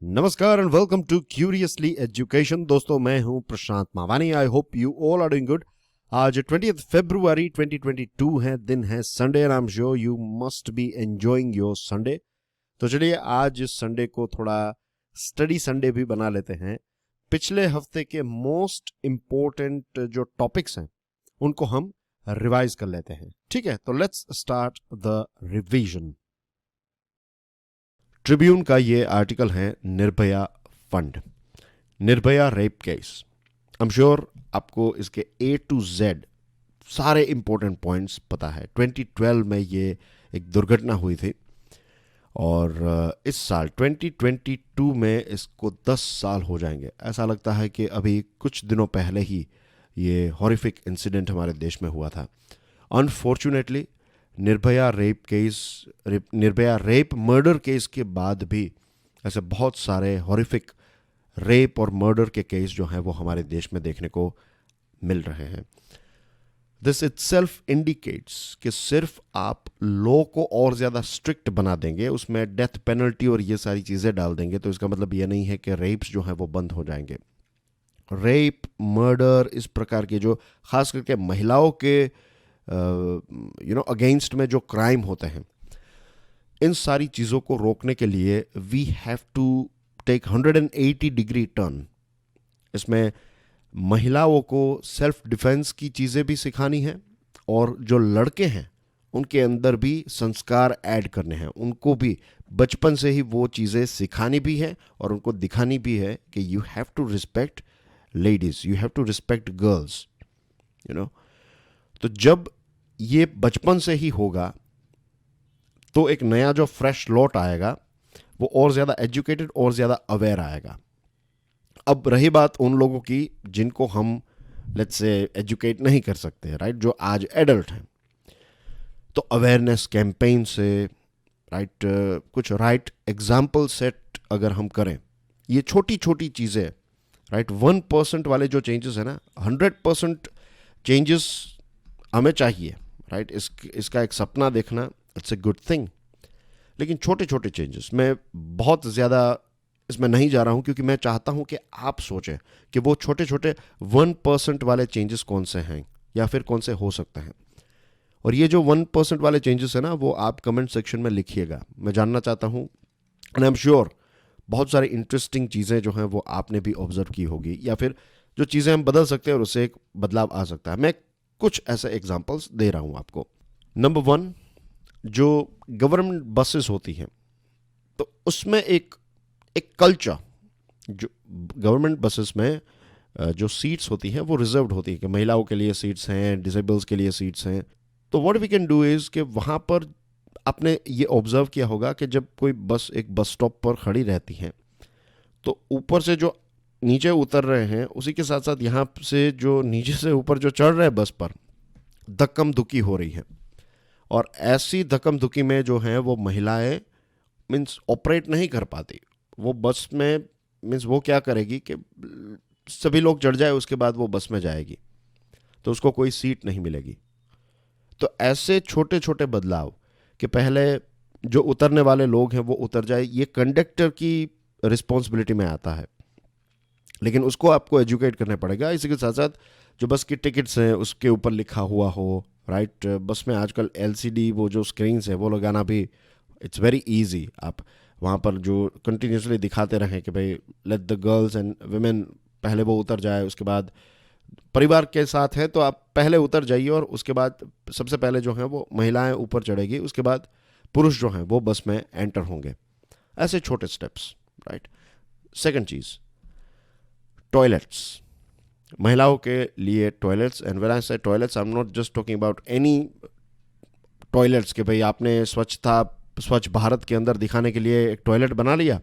नमस्कार and welcome to curiously education. दोस्तों, मैं हूं Prashant Mawani. I hope you all are doing good. आज 20 फरवरी 2022 है, दिन है Sunday and I am sure you must be enjoying your Sunday. तो चलिए आज इस संडे को थोड़ा स्टडी संडे भी बना लेते हैं। पिछले हफ्ते के मोस्ट इंपॉर्टेंट जो टॉपिक्स हैं उनको हम रिवाइज कर लेते हैं, ठीक है? तो let's start the revision. Tribune का ये आर्टिकल है Nirbhaya fund, Nirbhaya rape case. I am sure आपको इसके A to Z सारे इंपॉर्टेंट पॉइंट्स पता है। 2012 में ये एक दुर्घटना हुई थी और इस साल 2022 में इसको 10 साल हो जाएंगे। ऐसा लगता है कि अभी कुछ दिनों पहले ही ये हॉरिफिक इंसिडेंट हमारे देश में हुआ था। Unfortunately Nirbhaya rape murder case के बाद भी ऐसे बहुत सारे हॉरिफिक रेप और मर्डर के केस जो हैं वो हमारे देश में देखने को मिल रहे हैं। दिस इटसेल्फ इंडिकेट्स कि सिर्फ आप लॉ को और ज़्यादा स्ट्रिक्ट बना देंगे, उसमें डेथ पेनल्टी और ये सारी चीज़ें डाल देंगे, तो इसका मतलब ये नहीं है कि रेप्स जो हैं वो बंद हो जाएंगे। रेप, मर्डर, इस प्रकार के जो खास करके महिलाओं के अगेंस्ट में जो क्राइम होते हैं, इन सारी चीज़ों को रोकने के लिए we have to take 180 degree turn. इसमें महिलाओं को सेल्फ डिफेंस की चीज़ें भी सिखानी है और जो लड़के हैं उनके अंदर भी संस्कार ऐड करने हैं। उनको भी बचपन से ही वो चीज़ें सिखानी भी है और उनको दिखानी भी है कि you have to respect ladies, you have to respect girls, तो जब ये बचपन से ही होगा तो एक नया जो फ्रेश लॉट आएगा वो और ज़्यादा एजुकेटेड और ज़्यादा अवेयर आएगा। अब रही बात उन लोगों की जिनको हम लेट्स से एजुकेट नहीं कर सकते, राइट, जो आज एडल्ट हैं, तो अवेयरनेस कैंपेन से, राइट, कुछ राइट एग्जाम्पल सेट अगर हम करें, ये छोटी छोटी चीज़ें, राइट, 1% वाले जो चेंजेस है ना, 100% चेंजेस हमें चाहिए, राइट। इसका एक सपना देखना, इट्स ए गुड थिंग, लेकिन छोटे छोटे चेंजेस, मैं बहुत ज़्यादा इसमें नहीं जा रहा हूँ क्योंकि मैं चाहता हूँ कि आप सोचें कि वो छोटे छोटे 1% वाले चेंजेस कौन से हैं या फिर कौन से हो सकते हैं। और ये जो 1% वाले चेंजेस है ना, वो आप कमेंट सेक्शन में लिखिएगा, मैं जानना चाहता हूँ। एंड आई एम श्योर बहुत सारी इंटरेस्टिंग चीज़ें जो हैं वो आपने भी ऑब्जर्व की होगी, या फिर जो चीज़ें हम बदल सकते हैं और उससे एक बदलाव आ सकता है। मैं कुछ ऐसे एग्जांपल्स दे रहा हूं आपको। नंबर 1, जो गवर्नमेंट बसेस होती हैं तो उसमें एक कल्चर, जो गवर्नमेंट बसेस में जो सीट्स होती हैं वो रिजर्व्ड होती है कि महिलाओं के लिए सीट्स हैं, डिसेबल्स के लिए सीट्स हैं। तो what we can do is कि वहाँ पर आपने ये ऑब्जर्व किया होगा कि जब कोई बस एक बस स्टॉप पर खड़ी रहती हैं तो ऊपर से जो नीचे उतर रहे हैं उसी के साथ साथ यहाँ से जो नीचे से ऊपर जो चढ़ रहे हैं बस पर, धक्कम धुक्की हो रही है। और ऐसी धक्कम धुक्की में जो है वो महिलाएं मीन्स ऑपरेट नहीं कर पाती। वो बस में मीन्स वो क्या करेगी कि सभी लोग चढ़ जाए उसके बाद वो बस में जाएगी तो उसको कोई सीट नहीं मिलेगी। तो ऐसे छोटे छोटे बदलाव कि पहले जो उतरने वाले लोग हैं वो उतर जाए, ये कंडक्टर की रिस्पॉन्सिबिलिटी में आता है, लेकिन उसको आपको एजुकेट करना पड़ेगा। इसी के साथ साथ जो बस की टिकट्स हैं उसके ऊपर लिखा हुआ हो, राइट। बस में आजकल LCD वो जो स्क्रीन्स है वो लगाना भी इट्स वेरी इजी। आप वहाँ पर जो कंटिन्यूसली दिखाते रहें कि भाई let the girls and women, पहले वो उतर जाए, उसके बाद परिवार के साथ है तो आप पहले उतर जाइए और उसके बाद सबसे पहले जो है वो महिलाएं ऊपर चढ़ेगी, उसके बाद पुरुष जो हैं वो बस में एंटर होंगे। ऐसे छोटे स्टेप्स, राइट। सेकेंड चीज़, टॉयलेट्स, महिलाओं के लिए टॉयलेट्स। एंड व्हेन आई से toilets I am not just talking about any toilets कि भाई आपने स्वच्छ भारत के अंदर दिखाने के लिए एक टॉयलेट बना लिया,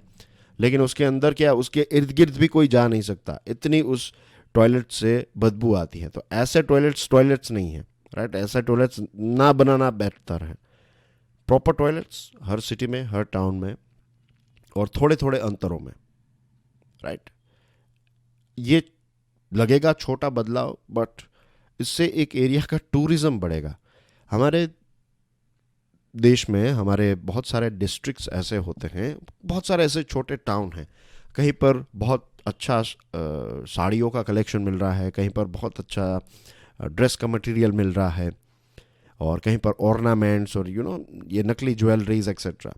लेकिन उसके अंदर क्या, उसके इर्द गिर्द भी कोई जा नहीं सकता, इतनी उस टॉयलेट से बदबू आती है। तो ऐसे टॉयलेट्स नहीं है, राइट। ऐसे टॉयलेट्स ना बनाना बेहतर है। प्रॉपर टॉयलेट्स हर सिटी में, हर टाउन में, और थोड़े थोड़े अंतरों में, राइट। ये लगेगा छोटा बदलाव, बट इससे एक एरिया का टूरिज्म बढ़ेगा। हमारे देश में हमारे बहुत सारे डिस्ट्रिक्ट्स ऐसे होते हैं, बहुत सारे ऐसे छोटे टाउन हैं कहीं पर बहुत अच्छा साड़ियों का कलेक्शन मिल रहा है, कहीं पर बहुत अच्छा ड्रेस का मटेरियल मिल रहा है, और कहीं पर ऑर्नामेंट्स और ये नकली ज्वेलरीज एक्सेट्रा।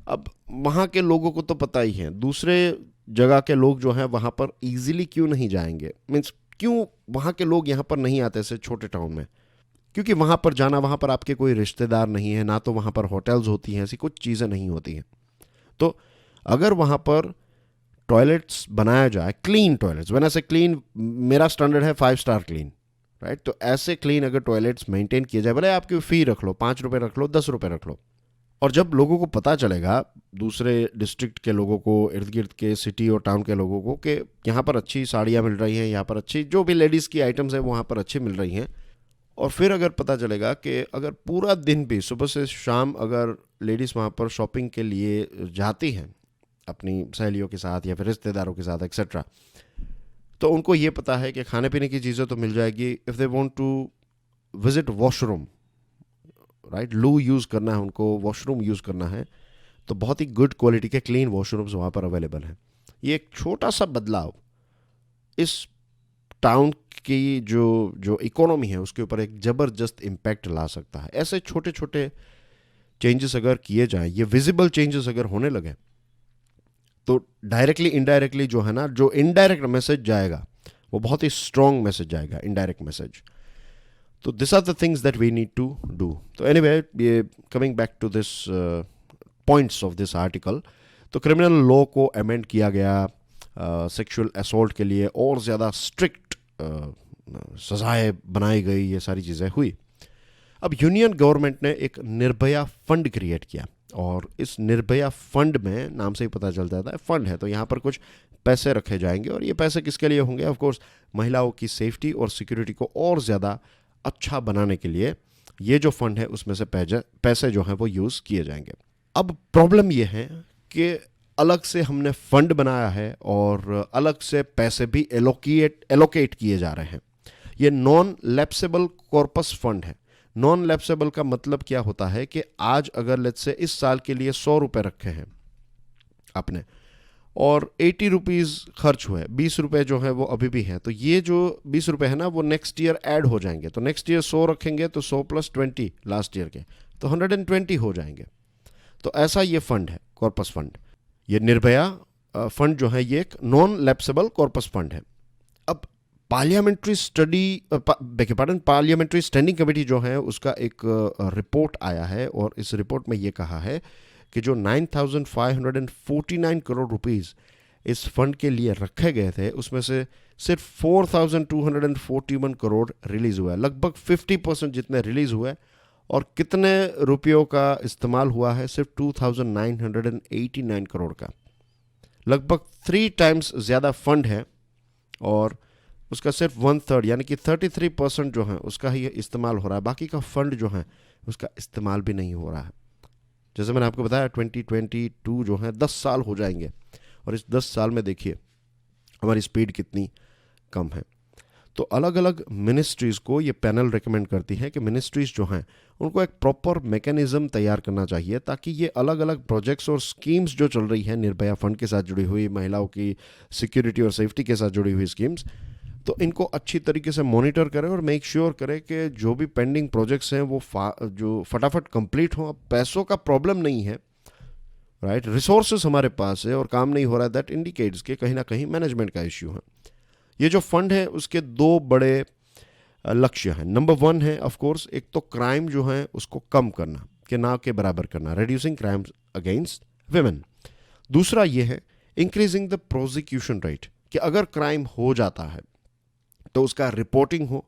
अब वहाँ के लोगों को तो पता ही है, दूसरे जगह के लोग जो हैं वहाँ पर इजीली क्यों नहीं जाएंगे, मीन्स क्यों वहाँ के लोग यहाँ पर नहीं आते ऐसे छोटे टाउन में? क्योंकि वहाँ पर जाना, वहाँ पर आपके कोई रिश्तेदार नहीं है, ना तो वहाँ पर होटल्स होती हैं, ऐसी कुछ चीज़ें नहीं होती हैं। तो अगर वहाँ पर टॉयलेट्स बनाया जाए, क्लीन टॉयलेट्स, व्हेन आई से क्लीन, मेरा स्टैंडर्ड है 5 स्टार क्लीन, राइट? तो ऐसे क्लीन अगर टॉयलेट्स मेंटेन किए जाए, भले आपकी फ़ी रख लो, 5 रुपये रख लो, 10 रुपये रख लो, और जब लोगों को पता चलेगा, दूसरे डिस्ट्रिक्ट के लोगों को, इर्द गिर्द के सिटी और टाउन के लोगों को, कि यहाँ पर अच्छी साड़ियाँ मिल रही हैं, यहाँ पर अच्छी जो भी लेडीज़ की आइटम्स हैं वहाँ पर अच्छी मिल रही हैं, और फिर अगर पता चलेगा कि अगर पूरा दिन भी सुबह से शाम अगर लेडीज़ वहाँ पर शॉपिंग के लिए जाती हैं अपनी सहेलियों के साथ या फिर रिश्तेदारों के साथ एक्सेट्रा, तो उनको ये पता है कि खाने पीने की चीज़ें तो मिल जाएगी। If they want to visit washroom, right, loo use करना है उनको, वॉशरूम यूज़ करना है, तो बहुत ही गुड क्वालिटी के क्लीन वॉशरूम्स वहाँ पर अवेलेबल हैं। ये एक छोटा सा बदलाव इस टाउन की जो जो इकोनॉमी है उसके ऊपर एक ज़बरदस्त इम्पैक्ट ला सकता है। ऐसे छोटे छोटे चेंजेस अगर किए जाएं, ये विजिबल चेंजेस अगर होने लगे, तो डायरेक्टली इनडायरेक्टली जो है ना, जो इनडायरेक्ट मैसेज जाएगा वो बहुत ही स्ट्रॉन्ग मैसेज जाएगा, इनडायरेक्ट मैसेज। तो this are the things that we need to do. तो एनीवे, ये coming back to this points of this article, तो क्रिमिनल लॉ को अमेंड किया गया, सेक्सुअल असॉल्ट के लिए और ज़्यादा स्ट्रिक्ट सजाएं बनाई गई, ये सारी चीज़ें हुई। अब यूनियन गवर्नमेंट ने एक निर्भया फंड क्रिएट किया, और इस निर्भया फंड में, नाम से ही पता चल जाता है फंड है, तो यहाँ पर कुछ पैसे रखे जाएंगे, और ये पैसे किसके लिए होंगे? ऑफ कोर्स महिलाओं की सेफ्टी और सिक्योरिटी को और ज़्यादा अच्छा बनाने के लिए ये जो फंड है उसमें से पैसे जो हैं वो यूज़ किए जाएंगे। अब प्रॉब्लम ये है कि अलग से हमने फंड बनाया है और अलग से पैसे भी एलोकेट किए जा रहे हैं। ये नॉन लैप्सेबल कॉर्पस फंड है। नॉन लैप्सेबल का मतलब क्या होता है कि आज अगर लेट्स से इस साल के लिए 100 रुपये रखे हैं आपने, और 80 रुपीज़ खर्च हुए, 20 रुपये जो है वो अभी भी हैं, तो ये जो 20 रुपये है ना वो नेक्स्ट ईयर ऐड हो जाएंगे। तो नेक्स्ट ईयर 100 रखेंगे तो 100 + 20 लास्ट ईयर के, तो 120 हो जाएंगे। तो ऐसा ये फंड है, कॉर्पस फंड। ये निर्भया फंड जो है ये एक नॉन लैप्सेबल कॉर्पस फंड है। अब पार्लियामेंट्री स्टैंडिंग कमेटी जो है उसका एक रिपोर्ट आया है, और इस रिपोर्ट में ये कहा है कि जो 9,549 करोड़ रुपीस इस फंड के लिए रखे गए थे, उसमें से सिर्फ 4,241 करोड़ रिलीज़ हुआ है। लगभग 50% जितने रिलीज़ हुए, और कितने रुपयों का इस्तेमाल हुआ है? सिर्फ 2,989 करोड़ का। लगभग 3 टाइम्स ज़्यादा फंड है, और उसका सिर्फ 1/3 यानी कि 33% जो है उसका ही इस्तेमाल हो रहा है। बाकी का फंड जो है उसका इस्तेमाल भी नहीं हो रहा है। जैसे मैंने आपको बताया 2022 जो है 10 साल हो जाएंगे, और इस 10 साल में देखिए हमारी स्पीड कितनी कम है। तो अलग अलग मिनिस्ट्रीज़ को ये पैनल रिकमेंड करती है कि मिनिस्ट्रीज़ जो हैं उनको एक प्रॉपर मैकेनिज्म तैयार करना चाहिए, ताकि ये अलग अलग प्रोजेक्ट्स और स्कीम्स जो चल रही हैं निर्भया फंड के साथ जुड़ी हुई, महिलाओं की सिक्योरिटी और सेफ्टी के साथ जुड़ी हुई स्कीम्स, तो इनको अच्छी तरीके से मॉनिटर करें और मेक श्योर करें कि जो भी पेंडिंग प्रोजेक्ट्स हैं वो जो फटाफट कंप्लीट हो। अब पैसों का प्रॉब्लम नहीं है, राइट, रिसोर्सेज हमारे पास है और काम नहीं हो रहा है, दैट इंडिकेट्स कि कहीं ना कहीं मैनेजमेंट का इश्यू है। ये जो फंड है उसके 2 बड़े लक्ष्य हैं। नंबर 1 है ऑफ कोर्स, एक तो क्राइम जो है उसको कम करना, के ना के बराबर करना, रिड्यूसिंग क्राइम्स अगेंस्ट विमेन। दूसरा ये है इंक्रीजिंग द प्रोसिक्यूशन रेट, कि अगर क्राइम हो जाता है तो उसका रिपोर्टिंग हो,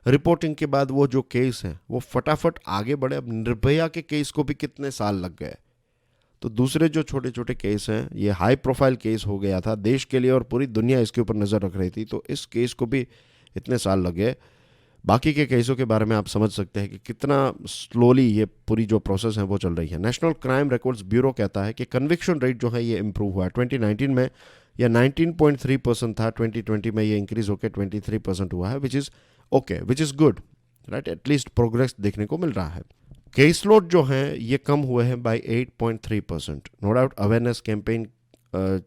रिपोर्टिंग के बाद वो जो केस है वो फटाफट आगे बढ़े। अब निर्भया के केस को भी कितने साल लग गए, तो दूसरे जो छोटे छोटे केस हैं, ये हाई प्रोफाइल केस हो गया था देश के लिए और पूरी दुनिया इसके ऊपर नज़र रख रही थी, तो इस केस को भी इतने साल लगे। बाकी के केसों के बारे में आप समझ सकते हैं कि कितना स्लोली ये पूरी जो प्रोसेस है वो चल रही है। नेशनल क्राइम रिकॉर्ड्स ब्यूरो कहता है कि कन्विक्शन रेट जो है ये इम्प्रूव हुआ है। 2019 में यह 19.3% था, 2020 में ये इंक्रीज होकर 23% हुआ है, which is okay, which is good, right, at least progress देखने को मिल रहा है। केस लोड जो हैं ये कम हुए हैं by 8.3%। No doubt awareness campaign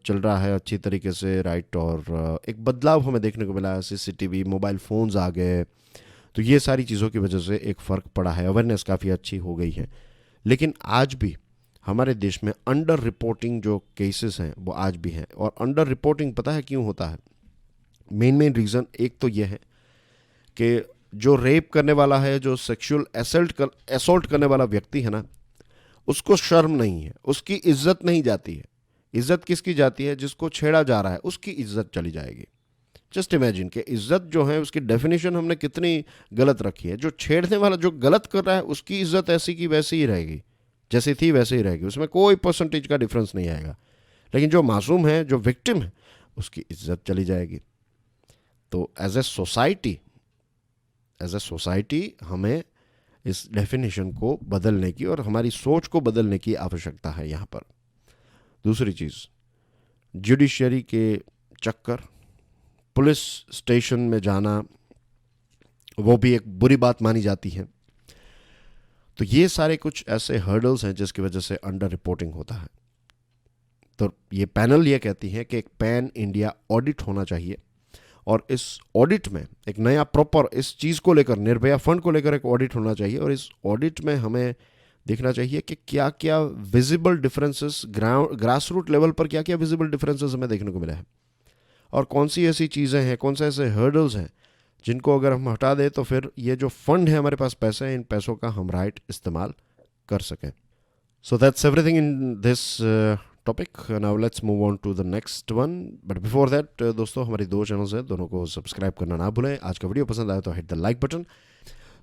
चल रहा है अच्छी तरीके से, राइट, और एक बदलाव हमें देखने को मिला है, सीसीटीवी, मोबाइल फ़ोन्स आ गए, तो ये सारी चीज़ों की वजह से एक फ़र्क पड़ा है, अवेयरनेस काफ़ी अच्छी हो गई है। लेकिन आज भी हमारे देश में अंडर रिपोर्टिंग जो केसेस हैं वो आज भी हैं। और अंडर रिपोर्टिंग पता है क्यों होता है? मेन रीज़न एक तो ये है कि जो रेप करने वाला है, जो सेक्सुअल असॉल्ट करने वाला व्यक्ति है ना, उसको शर्म नहीं है, उसकी इज्जत नहीं जाती है। इज्जत किसकी जाती है? जिसको छेड़ा जा रहा है उसकी इज्जत चली जाएगी। जस्ट इमेजिन कि इज्जत जो है उसकी डेफिनेशन हमने कितनी गलत रखी है। जो छेड़ने वाला, जो गलत कर रहा है, उसकी इज्जत ऐसी की वैसी ही रहेगी, जैसी थी वैसे ही रहेगी, उसमें कोई परसेंटेज का डिफरेंस नहीं आएगा। लेकिन जो मासूम है, जो विक्टिम है, उसकी इज्जत चली जाएगी। तो एज ए सोसाइटी हमें इस डेफिनेशन को बदलने की और हमारी सोच को बदलने की आवश्यकता है यहाँ पर। दूसरी चीज़, जुडिशरी के चक्कर, पुलिस स्टेशन में जाना, वो भी एक बुरी बात मानी जाती है। तो ये सारे कुछ ऐसे हर्डल्स हैं जिसकी वजह से अंडर रिपोर्टिंग होता है। तो ये पैनल ये कहती है कि एक पैन इंडिया ऑडिट होना चाहिए, और इस ऑडिट में एक नया प्रॉपर इस चीज़ को लेकर, निर्भया फंड को लेकर एक ऑडिट होना चाहिए। और इस ऑडिट में हमें देखना चाहिए कि क्या क्या visible differences, grass root level पर क्या क्या विजिबल डिफरेंसेस हमें देखने को मिला है, और कौन सी ऐसी चीज़ें हैं, कौन से ऐसे हर्डल्स हैं जिनको अगर हम हटा दें तो फिर ये जो फंड है, हमारे पास पैसे हैं, इन पैसों का हम राइट इस्तेमाल कर सकें। So that's everything in this topic. Now let's move on to the next one, but before that दोस्तों, हमारी 2 चैनल्स हैं, दोनों को सब्सक्राइब करना ना भूलें। आज का वीडियो पसंद आया तो हिट द लाइक बटन।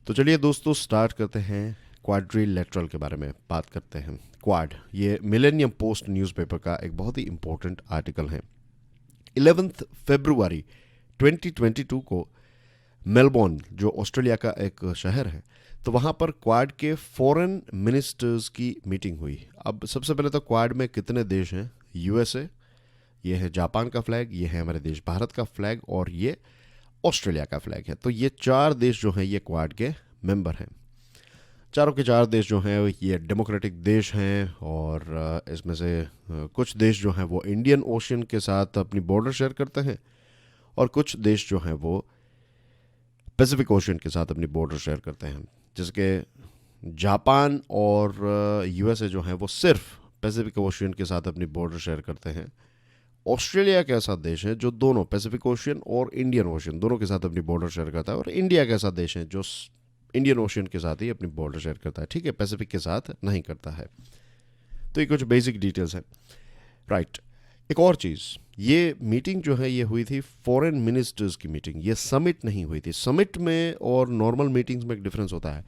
तो चलिए दोस्तों, स्टार्ट करते हैं। क्वाड्रिलेटरल के बारे में बात करते हैं। क्वाड, ये मिलेनियम पोस्ट न्यूज़पेपर का एक बहुत ही इंपॉर्टेंट आर्टिकल है। 11 फरवरी 2022 को मेलबोर्न, जो ऑस्ट्रेलिया का एक शहर है, तो वहाँ पर क्वाड के फॉरेन मिनिस्टर्स की मीटिंग हुई। अब सबसे पहले तो क्वाड में कितने देश हैं? यूएसए, ये है जापान का फ्लैग, ये है हमारे देश भारत का फ्लैग, और ये ऑस्ट्रेलिया का फ्लैग है। तो ये 4 देश जो हैं ये क्वाड के मेंबर हैं। चारों के 4 देश जो हैं ये डेमोक्रेटिक देश हैं, और इसमें से कुछ देश जो हैं वो इंडियन ओशन के साथ अपनी बॉर्डर शेयर करते हैं, और कुछ देश जो हैं वो पैसिफिक ओशन के साथ अपनी बॉर्डर शेयर करते हैं। जिसके जापान और यूएसए जो हैं वो सिर्फ पैसिफिक ओशन के साथ अपनी बॉर्डर शेयर करते हैं। ऑस्ट्रेलिया एक ऐसा देश है जो दोनों पैसिफिक ओशन और इंडियन ओशन दोनों के साथ अपनी बॉर्डर शेयर करता है, और इंडिया एक ऐसा देश है जो इंडियन ओशन के साथ ही अपनी बॉर्डर शेयर करता है, ठीक है, पैसिफिक के साथ नहीं करता है। तो ये कुछ बेसिक डिटेल्स हैं, राइट। एक और चीज़, ये मीटिंग जो है ये हुई थी फॉरेन मिनिस्टर्स की मीटिंग, ये समिट नहीं हुई थी। समिट में और नॉर्मल मीटिंग्स में एक डिफरेंस होता है।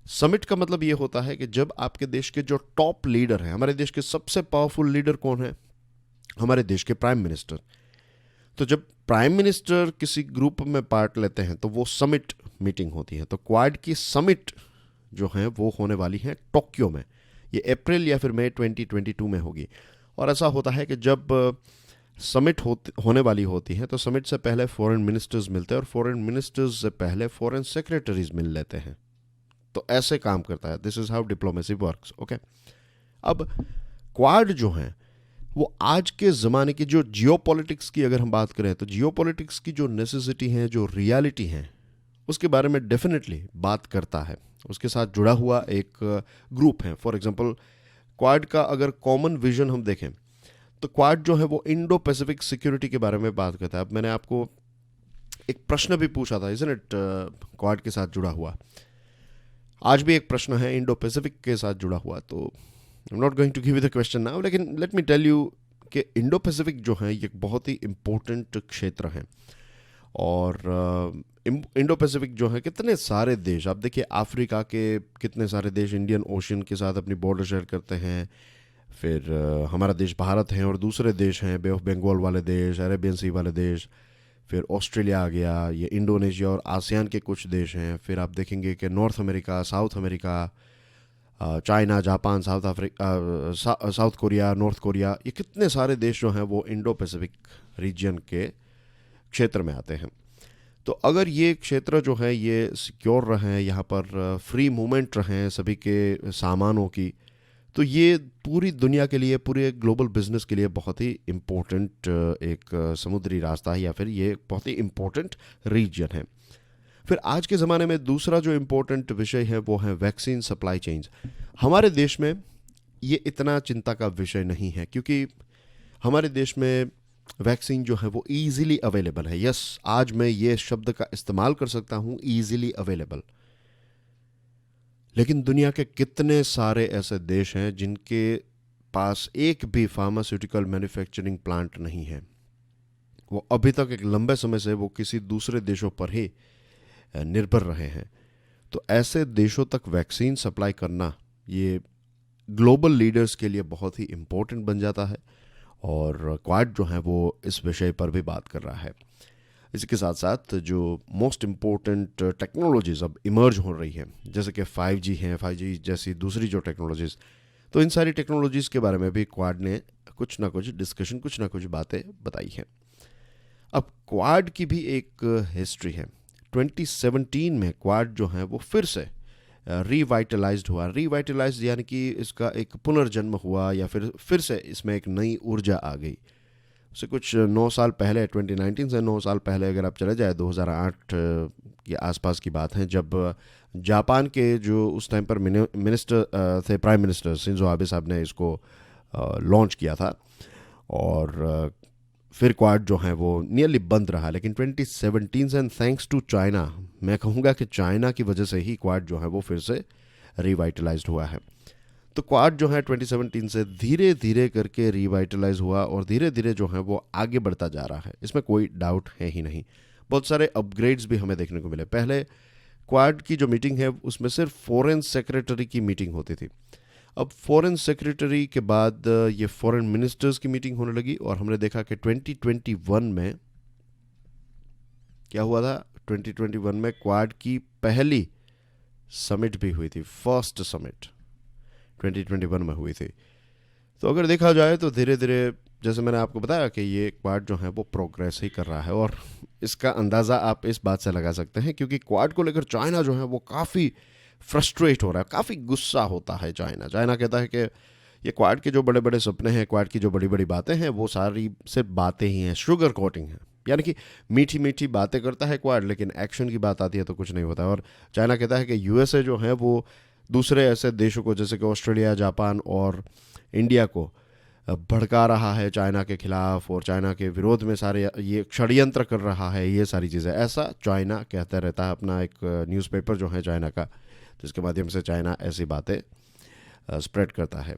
समिट का मतलब ये होता है कि जब आपके देश के जो टॉप लीडर हैं, हमारे देश के सबसे पावरफुल लीडर कौन है? हमारे देश के प्राइम मिनिस्टर। तो जब प्राइम मिनिस्टर किसी ग्रुप में पार्ट लेते हैं तो वो समिट मीटिंग होती है। तो क्वाड की समिट जो है वो होने वाली है टोक्यो में, ये अप्रैल या फिर मई 2022 में होगी। और ऐसा होता है कि जब समिट होने वाली होती है तो समिट से पहले फॉरेन मिनिस्टर्स मिलते हैं, और फॉरेन मिनिस्टर्स से पहले फॉरेन सेक्रेटरीज मिल लेते हैं। तो ऐसे काम करता है, this is how diplomacy works, okay. अब क्वाड जो है वो आज के ज़माने की जो जियोपॉलिटिक्स की अगर हम बात करें तो जियोपॉलिटिक्स की जो नेसेसिटी है, जो रियलिटी है, उसके बारे में डेफिनेटली बात करता है। उसके साथ जुड़ा हुआ एक ग्रुप है। फॉर एग्जांपल, क्वाड का अगर कॉमन विजन हम देखें तो क्वाड जो है वो इंडो पैसिफिक सिक्योरिटी के बारे में बात करता है। अब मैंने आपको एक प्रश्न भी पूछा था, इज़न्ट इट, क्वाड के साथ जुड़ा हुआ। आज भी एक प्रश्न है इंडो पैसिफिक के साथ जुड़ा हुआ। तो I am not going to give you the question now, लेकिन लेट मी टेल यू कि इंडो पैसिफिक जो है ये एक बहुत ही इम्पोर्टेंट क्षेत्र है। और इंडो पैसिफिक जो है कितने सारे देश, आप देखिए अफ्रीका के कितने सारे देश इंडियन ओशन के साथ अपनी बॉर्डर शेयर करते हैं। फिर हमारा देश भारत है, और दूसरे देश हैं बे ऑफ बंगाल वाले देश, अरेबियन सी वाले देश, फिर ऑस्ट्रेलिया आ गया, ये इंडोनेशिया और आसियान के कुछ देश हैं। फिर आप देखेंगे कि north America, south America, China, Japan, south Korea, north Korea, ये कितने सारे देश जो हैं वो इंडो पैसिफिक रीजन के क्षेत्र में आते हैं। तो अगर ये क्षेत्र जो है ये सिक्योर रहें, यहाँ पर फ्री मूवमेंट रहें सभी के सामानों की, तो ये पूरी दुनिया के लिए, पूरे ग्लोबल बिजनेस के लिए बहुत ही इम्पोर्टेंट एक समुद्री रास्ता है, या फिर ये बहुत ही इम्पोर्टेंट रीजन है। फिर आज के ज़माने में दूसरा जो इम्पोर्टेंट विषय है वो है वैक्सीन सप्लाई चेन्स। हमारे देश में ये इतना चिंता का विषय नहीं है, क्योंकि हमारे देश में वैक्सीन जो है वो ईजिली अवेलेबल है। यस, आज मैं ये शब्द का इस्तेमाल कर सकता हूँ, ईजिली अवेलेबल। लेकिन दुनिया के कितने सारे ऐसे देश हैं जिनके पास एक भी फार्मास्यूटिकल मैन्युफैक्चरिंग प्लांट नहीं है। वो अभी तक एक लंबे समय से वो किसी दूसरे देशों पर ही निर्भर रहे हैं। तो ऐसे देशों तक वैक्सीन सप्लाई करना ये ग्लोबल लीडर्स के लिए बहुत ही इम्पोर्टेंट बन जाता है, और क्वाड जो है वो इस विषय पर भी बात कर रहा है। इसी के साथ साथ जो मोस्ट इम्पोर्टेंट टेक्नोलॉजीज अब इमर्ज हो रही है, जैसे कि 5G हैं, 5G जैसी दूसरी जो टेक्नोलॉजीज़, तो इन सारी टेक्नोलॉजीज़ के बारे में भी क्वाड ने कुछ ना कुछ डिस्कशन, कुछ ना कुछ बातें बताई हैं। अब क्वाड की भी एक हिस्ट्री है। 2017 में क्वाड जो है वो फिर से रिवाइटलाइज्ड हुआ। रिवाइटलाइज्ड यानी कि इसका एक पुनर्जन्म हुआ, या फिर से इसमें एक नई ऊर्जा आ गई। उससे कुछ 9 साल पहले, 2019 से 9 साल पहले अगर आप चले जाए, 2008 के आसपास की बात है, जब जापान के जो उस टाइम पर मिनिस्टर थे, प्राइम मिनिस्टर शिंजो आबे साहब ने इसको लॉन्च किया था, और फिर क्वाड जो है वो नियरली बंद रहा। लेकिन 2017 से, थैंक्स टू चाइना, मैं कहूँगा कि चाइना की वजह से ही क्वाड जो है वो फिर से रिवाइटलाइज्ड हुआ है। तो क्वाड जो है 2017 से धीरे धीरे करके रिवाइटलाइज हुआ, और धीरे धीरे जो है वो आगे बढ़ता जा रहा है, इसमें कोई डाउट है ही नहीं। बहुत सारे अपग्रेड्स भी हमें देखने को मिले। पहले क्वाड की जो मीटिंग है उसमें सिर्फ फॉरेन सेक्रेटरी की मीटिंग होती थी। अब फॉरेन सेक्रेटरी के बाद ये फॉरेन मिनिस्टर्स की मीटिंग होने लगी, और हमने देखा कि 2021 में क्या हुआ था। 2021 में क्वाड की पहली समिट भी हुई थी, फर्स्ट समिट 2021 में हुई थी। तो अगर देखा जाए तो धीरे धीरे, जैसे मैंने आपको बताया कि ये क्वाड जो है वो प्रोग्रेस ही कर रहा है, और इसका अंदाज़ा आप इस बात से लगा सकते हैं क्योंकि क्वाड को लेकर चाइना जो है वो काफ़ी फ्रस्ट्रेट हो रहा है, काफ़ी गुस्सा होता है। चाइना कहता है कि ये क्वाड के जो बड़े बड़े सपने हैं, क्वाड की जो बड़ी बड़ी बातें हैं, वो सारी सिर्फ बातें ही हैं, शुगर कोटिंग है। यानी कि मीठी मीठी बातें करता है क्वाड, लेकिन एक्शन की बात आती है तो कुछ नहीं होता। और चाइना कहता है कि यूएसए जो है वो दूसरे ऐसे देशों को, जैसे कि ऑस्ट्रेलिया, जापान और इंडिया को भड़का रहा है चाइना के खिलाफ, और चाइना के विरोध में सारे ये षड्यंत्र कर रहा है, ये सारी चीज़ें, ऐसा चाइना कहता रहता है। अपना एक न्यूज़पेपर जो है चाइना का, जिसके माध्यम से चाइना ऐसी बातें स्प्रेड करता है।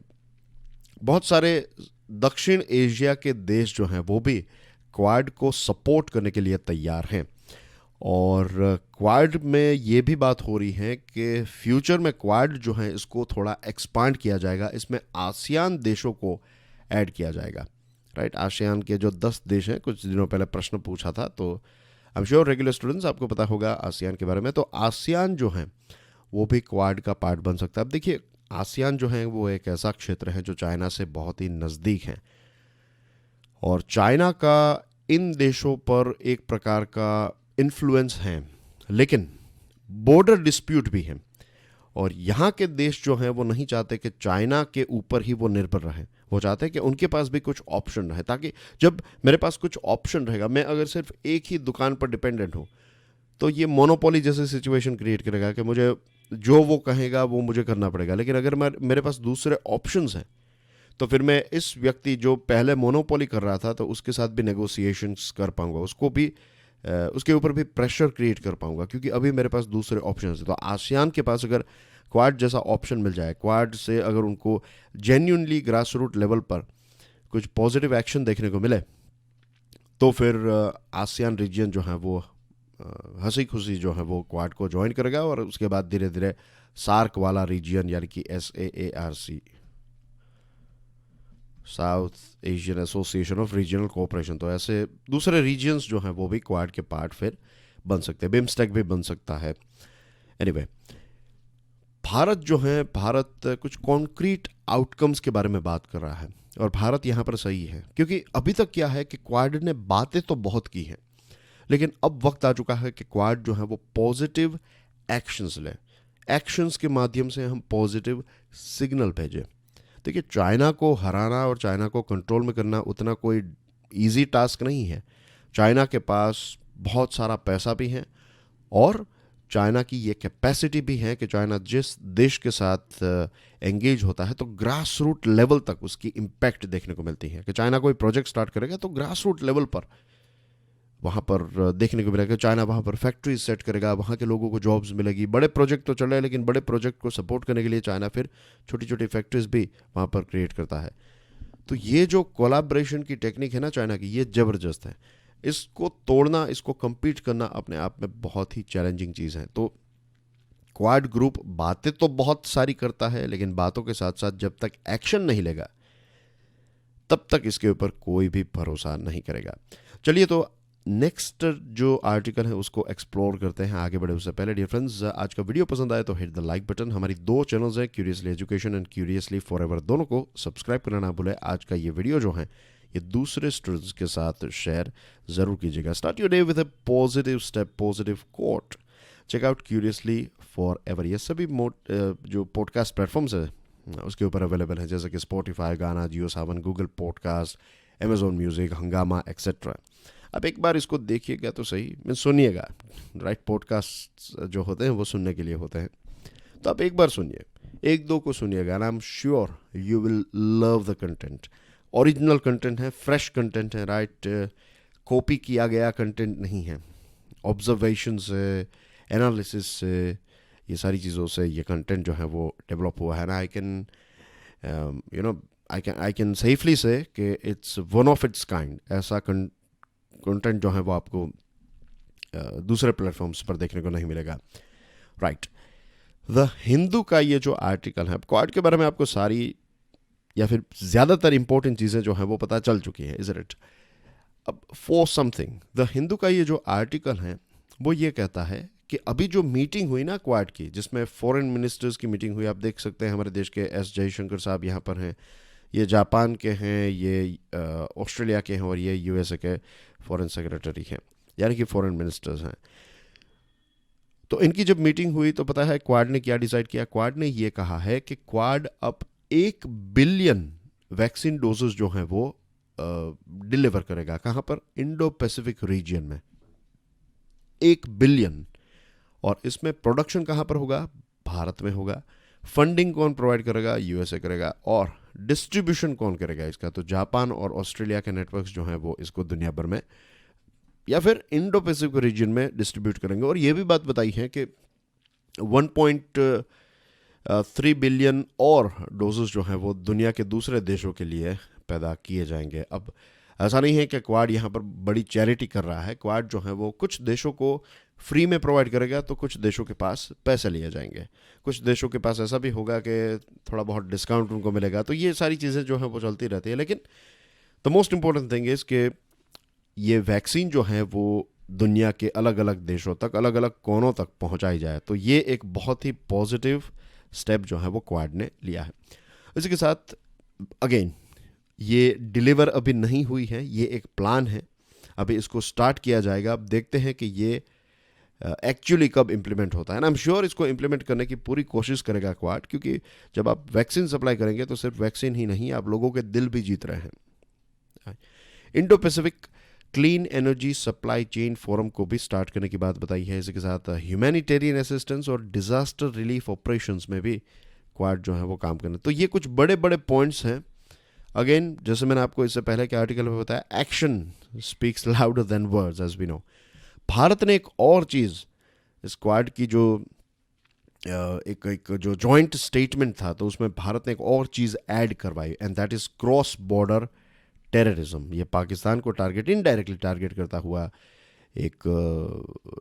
बहुत सारे दक्षिण एशिया के देश जो हैं वो भी क्वाड को सपोर्ट करने के लिए तैयार हैं, और क्वाड में ये भी बात हो रही है कि फ्यूचर में क्वाड जो है इसको थोड़ा एक्सपांड किया जाएगा, इसमें आसियान देशों को ऐड किया जाएगा। राइट, आसियान के जो 10 देश हैं, कुछ दिनों पहले प्रश्न पूछा था, तो I am sure regular students आपको पता होगा आसियान के बारे में। तो आसियान जो है वो भी क्वाड का पार्ट बन सकता है। अब देखिए, आसियान जो है वो एक ऐसा क्षेत्र है जो चाइना से बहुत ही नज़दीक है, और चाइना का इन देशों पर एक प्रकार का इन्फ्लुएंस है, लेकिन बॉर्डर डिस्प्यूट भी है, और यहाँ के देश जो हैं वो नहीं चाहते कि चाइना के ऊपर ही वो निर्भर रहे। वो चाहते हैं कि उनके पास भी कुछ ऑप्शन रहे, ताकि जब मेरे पास कुछ ऑप्शन रहेगा, मैं अगर सिर्फ एक ही दुकान पर डिपेंडेंट हूँ तो ये मोनोपोली जैसे सिचुएशन क्रिएट करेगा कि मुझे जो वो कहेगा वो मुझे करना पड़ेगा। लेकिन अगर मेरे पास दूसरे ऑप्शंस हैं तो फिर मैं इस व्यक्ति जो पहले मोनोपोली कर रहा था तो उसके साथ भी नेगोशिएशंस कर पाऊंगा, उसको भी उसके ऊपर भी प्रेशर क्रिएट कर पाऊंगा, क्योंकि अभी मेरे पास दूसरे ऑप्शंस हैं। तो आसियान के पास अगर क्वाड जैसा ऑप्शन मिल जाए, क्वाड से अगर उनको जेन्युइनली ग्रास रूट लेवल पर कुछ पॉजिटिव एक्शन देखने को मिले, तो फिर आसियान रीजन जो है वो हंसी खुशी जो है वो क्वाड को ज्वाइन करेगा, और उसके बाद धीरे धीरे सार्क वाला रीजन, यानी कि SAARC, south Asian association of regional cooperation, तो ऐसे दूसरे रीजन्स जो हैं वो भी क्वाड के पार्ट फिर बन सकते हैं। बिम्स्टेक भी बन सकता है। एनीवे, भारत जो है, भारत कुछ कॉन्क्रीट आउटकम्स के बारे में बात कर रहा है, और भारत यहाँ पर सही है, क्योंकि अभी तक क्या है कि क्वाड ने बातें तो बहुत की हैं, लेकिन अब वक्त आ चुका है कि क्वाड जो है वो पॉजिटिव एक्शंस ले, एक्शंस के माध्यम से हम पॉजिटिव सिग्नल भेजें। देखिए, चाइना को हराना और चाइना को कंट्रोल में करना उतना कोई इजी टास्क नहीं है। चाइना के पास बहुत सारा पैसा भी है और चाइना की ये कैपेसिटी भी है कि चाइना जिस देश के साथ एंगेज होता है तो ग्रास रूट लेवल तक उसकी इम्पैक्ट देखने को मिलती है। कि चाइना कोई प्रोजेक्ट स्टार्ट करेगा तो ग्रास रूट लेवल पर वहाँ पर देखने को मिलेगा। चाइना वहाँ पर फैक्ट्रीज सेट करेगा, वहाँ के लोगों को जॉब्स मिलेगी। बड़े प्रोजेक्ट तो चल रहे हैं, लेकिन बड़े प्रोजेक्ट को सपोर्ट करने के लिए चाइना फिर छोटी छोटी फैक्ट्रीज भी वहाँ पर क्रिएट करता है। तो ये जो कोलैबोरेशन की टेक्निक है ना चाइना की, ये ज़बरदस्त है। इसको तोड़ना, इसको compete करना अपने आप में बहुत ही चैलेंजिंग चीज़ है। तो क्वाड ग्रुप बातें तो बहुत सारी करता है, लेकिन बातों के साथ साथ जब तक एक्शन नहीं लेगा तब तक इसके ऊपर कोई भी भरोसा नहीं करेगा। चलिए, तो नेक्स्ट जो आर्टिकल है उसको एक्सप्लोर करते हैं। आगे बढ़े उससे पहले डियर फ्रेंड्स, आज का वीडियो पसंद आए तो हिट द लाइक बटन। हमारी 2 चैनल्स हैं, curiously education and curiously forever, दोनों को सब्सक्राइब करना ना भूलें। आज का ये वीडियो जो है ये दूसरे स्टूडेंट्स के साथ शेयर ज़रूर कीजिएगा। Start your day with a positive step, positive quote. Check out Curiously Forever. ये सभी जो पॉडकास्ट प्लेटफॉर्म्स है उसके ऊपर अवेलेबल है, जैसे कि स्पॉटिफाई, गाना, जियो सावन, गूगल पॉडकास्ट, अमेजोन म्यूजिक, हंगामा एक्सेट्रा। अब एक बार इसको देखिएगा तो सही, मैं सुनिएगा। राइट, पॉडकास्ट जो होते हैं वो सुनने के लिए होते हैं, तो आप एक बार सुनिए, 1-2 को सुनिएगा and I am sure you will love the content. Original content है, फ्रेश कंटेंट है, राइट, कॉपी किया गया कंटेंट नहीं है। ऑब्जर्वेशन से, एनालिसिस से, ये सारी चीज़ों से ये कंटेंट जो है वो डेवलप हुआ है ना। आई कैन सेफली से कि it's one of its kind. ऐसा कंटेंट जो है वो आपको दूसरे प्लेटफॉर्म्स पर देखने को नहीं मिलेगा। राइट, द हिंदू का ये जो आर्टिकल है, क्वाड के बारे में आपको सारी या फिर ज़्यादातर इंपॉर्टेंट चीज़ें जो हैं वो पता चल चुकी हैं, इज इट। अब फॉर समथिंग, द हिंदू का ये जो आर्टिकल है वो ये कहता है कि अभी जो मीटिंग हुई ना क्वाड की, जिसमें फॉरेन मिनिस्टर्स की मीटिंग हुई, आप देख सकते हैं हमारे देश के एस जयशंकर साहब यहाँ पर हैं, ये जापान के हैं, ये ऑस्ट्रेलिया के हैं और ये यूएसए के फॉरेन सेक्रेटरी हैं, यानी कि फॉरेन मिनिस्टर्स हैं। तो इनकी जब मीटिंग हुई तो पता है क्वाड ने क्या डिसाइड किया। क्वाड ने ये कहा है कि क्वाड अब 1 बिलियन वैक्सीन डोजेस जो हैं वो डिलीवर करेगा। कहाँ पर? इंडो पैसिफिक रीजन में 1 बिलियन। और इसमें प्रोडक्शन कहाँ पर होगा? भारत में होगा। फंडिंग कौन प्रोवाइड करेगा? यूएसए करेगा। और डिस्ट्रीब्यूशन कौन करेगा इसका? तो जापान और ऑस्ट्रेलिया के नेटवर्क्स जो हैं वो इसको दुनिया भर में या फिर इंडो पैसिफिक रीजन में डिस्ट्रीब्यूट करेंगे। और ये भी बात बताई है कि 1.3 बिलियन और डोजेस जो हैं वो दुनिया के दूसरे देशों के लिए पैदा किए जाएंगे। अब ऐसा नहीं है कि क्वाड यहाँ पर बड़ी चैरिटी कर रहा है। क्वाड जो है वो कुछ देशों को फ्री में प्रोवाइड करेगा तो कुछ देशों के पास पैसे लिए जाएंगे। कुछ देशों के पास ऐसा भी होगा कि थोड़ा बहुत डिस्काउंट उनको मिलेगा। तो ये सारी चीज़ें जो हैं वो चलती रहती है। लेकिन the most important thing is कि ये वैक्सीन जो है वो दुनिया के अलग अलग देशों तक, अलग अलग कोनों तक पहुंचाई जाए। तो ये एक बहुत ही पॉजिटिव स्टेप जो है वो क्वाड ने लिया है। इसी के साथ अगेन ये डिलीवर अभी नहीं हुई है, ये एक प्लान है, अभी इसको स्टार्ट किया जाएगा। अब देखते हैं कि ये एक्चुअली कब इम्प्लीमेंट होता है ना। आई एम श्योर इसको इम्प्लीमेंट करने की पूरी कोशिश करेगा क्वाड, क्योंकि जब आप वैक्सीन सप्लाई करेंगे तो सिर्फ वैक्सीन ही नहीं, आप लोगों के दिल भी जीत रहे हैं। Indo Pacific clean energy supply chain forum को भी स्टार्ट करने की बात बताई है। इसी के साथ ह्यूमैनिटेरियन असिस्टेंस और डिजास्टर रिलीफ ऑपरेशंस में भी क्वाड जो है वो काम करना। तो ये कुछ बड़े बड़े पॉइंट्स हैं। अगेन, जैसे मैंने आपको इससे पहले के आर्टिकल में बताया, action speaks louder than words as we know. Bharat ने एक और चीज़ इस क्वाड की जो एक जो जॉइंट स्टेटमेंट था, तो उसमें भारत ने एक और चीज़ ऐड करवाई and that is cross border terrorism. ये पाकिस्तान को टारगेट, इनडायरेक्टली टारगेट करता हुआ एक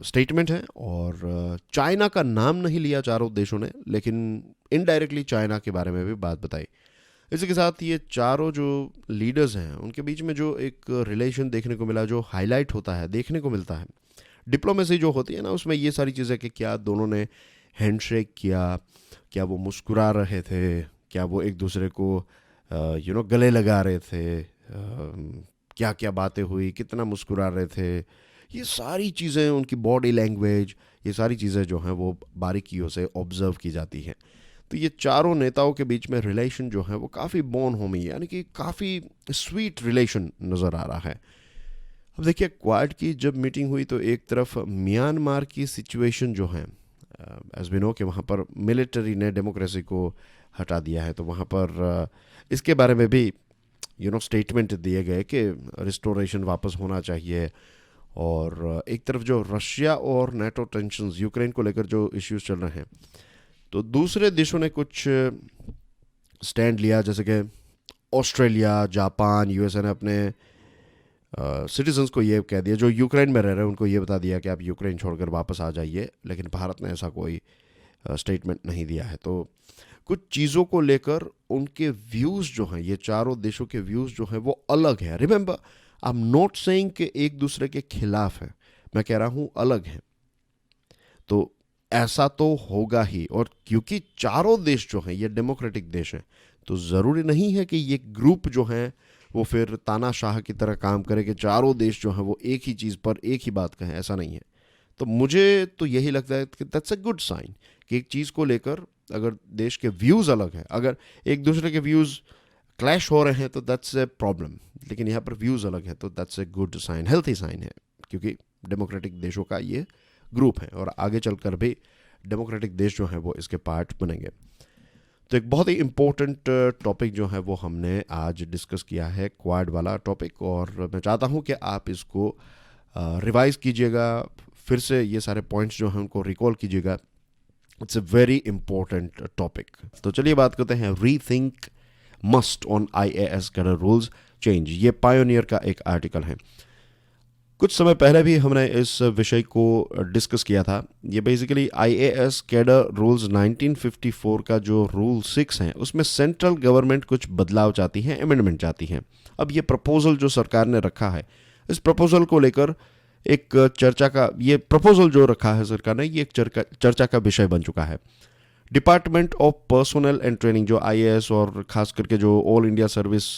स्टेटमेंट है। और चाइना का नाम नहीं लिया चारों देशों ने, लेकिन इनडायरेक्टली चाइना के बारे में भी बात बताई। इसी के साथ ये चारों जो लीडर्स हैं उनके बीच में जो एक रिलेशन देखने को मिला, जो हाईलाइट होता है, देखने को मिलता है। डिप्लोमेसी जो होती है ना, उसमें ये सारी चीज़ें कि क्या दोनों ने हैंडशेक किया, क्या वो मुस्कुरा रहे थे, क्या वो एक दूसरे को गले लगा रहे थे, क्या क्या बातें हुई, कितना मुस्कुरा रहे थे, ये सारी चीज़ें, उनकी बॉडी लैंग्वेज, ये सारी चीज़ें जो हैं वो बारीकियों से ऑब्जर्व की जाती हैं। तो ये चारों नेताओं के बीच में रिलेशन जो है वो काफ़ी बोन होमी, यानी कि काफ़ी स्वीट रिलेशन नज़र आ रहा है। अब देखिए, क्वाड की जब मीटिंग हुई तो एक तरफ म्यांमार की सिचुएशन जो है, एज वी नो कि वहाँ पर मिलिट्री ने डेमोक्रेसी को हटा दिया है, तो वहाँ पर इसके बारे में भी स्टेटमेंट दिए गए कि रिस्टोरेशन वापस होना चाहिए। और एक तरफ जो रशिया और नेटो टेंशंस, यूक्रेन को लेकर जो इश्यूज चल रहे हैं, तो दूसरे देशों ने कुछ स्टैंड लिया, जैसे कि ऑस्ट्रेलिया, जापान, यूएसए ने अपने सिटीजन्स को ये कह दिया, जो यूक्रेन में रह रहे हैं उनको ये बता दिया कि आप यूक्रेन छोड़कर वापस आ जाइए। लेकिन भारत ने ऐसा कोई स्टेटमेंट नहीं दिया है। तो कुछ चीज़ों को लेकर उनके व्यूज़ जो हैं, ये चारों देशों के व्यूज़ जो हैं वो अलग है। Remember, I am not saying कि एक दूसरे के खिलाफ है, मैं कह रहा हूँ अलग है। तो ऐसा तो होगा ही, और क्योंकि चारों देश जो हैं ये डेमोक्रेटिक देश हैं, तो ज़रूरी नहीं है कि ये ग्रुप जो हैं वो फिर तानाशाह की तरह काम करे कि चारों देश जो हैं वो एक ही चीज़ पर एक ही बात कहें। ऐसा नहीं है। तो मुझे तो यही लगता है कि दैट्स अ गुड साइन कि एक चीज़ को लेकर अगर देश के व्यूज़ अलग हैं, अगर एक दूसरे के व्यूज़ क्लैश हो रहे हैं तो दैट्स ए प्रॉब्लम। लेकिन यहाँ पर व्यूज़ अलग हैं तो that's a good sign, healthy sign है, क्योंकि डेमोक्रेटिक देशों का ये ग्रुप है और आगे चलकर भी डेमोक्रेटिक देश जो हैं वो इसके पार्ट बनेंगे। तो एक बहुत ही इम्पोर्टेंट टॉपिक जो है वो हमने आज डिस्कस किया है, क्वाड वाला टॉपिक, और मैं चाहता हूँ कि आप इसको रिवाइज कीजिएगा, फिर से ये सारे पॉइंट्स जो हैं उनको रिकॉल कीजिएगा। It's a very important topic. तो चलिए बात करते हैं rethink must on IAS cadre rules change. ये पायोनियर का एक आर्टिकल है। कुछ समय पहले भी हमने इस विषय को डिस्कस किया था। ये बेसिकली IAS कैडर रूल्स 1954 का जो रूल 6 है उसमें सेंट्रल गवर्नमेंट कुछ बदलाव चाहती है, अमेंडमेंट चाहती है। अब ये प्रपोजल जो सरकार ने रखा है, इस प्रपोजल को लेकर एक चर्चा का, ये प्रपोजल जो रखा है सरकार ने, ये एक चर्चा का विषय बन चुका है। Department of personal and training, जो IAS और खास करके जो ऑल इंडिया सर्विस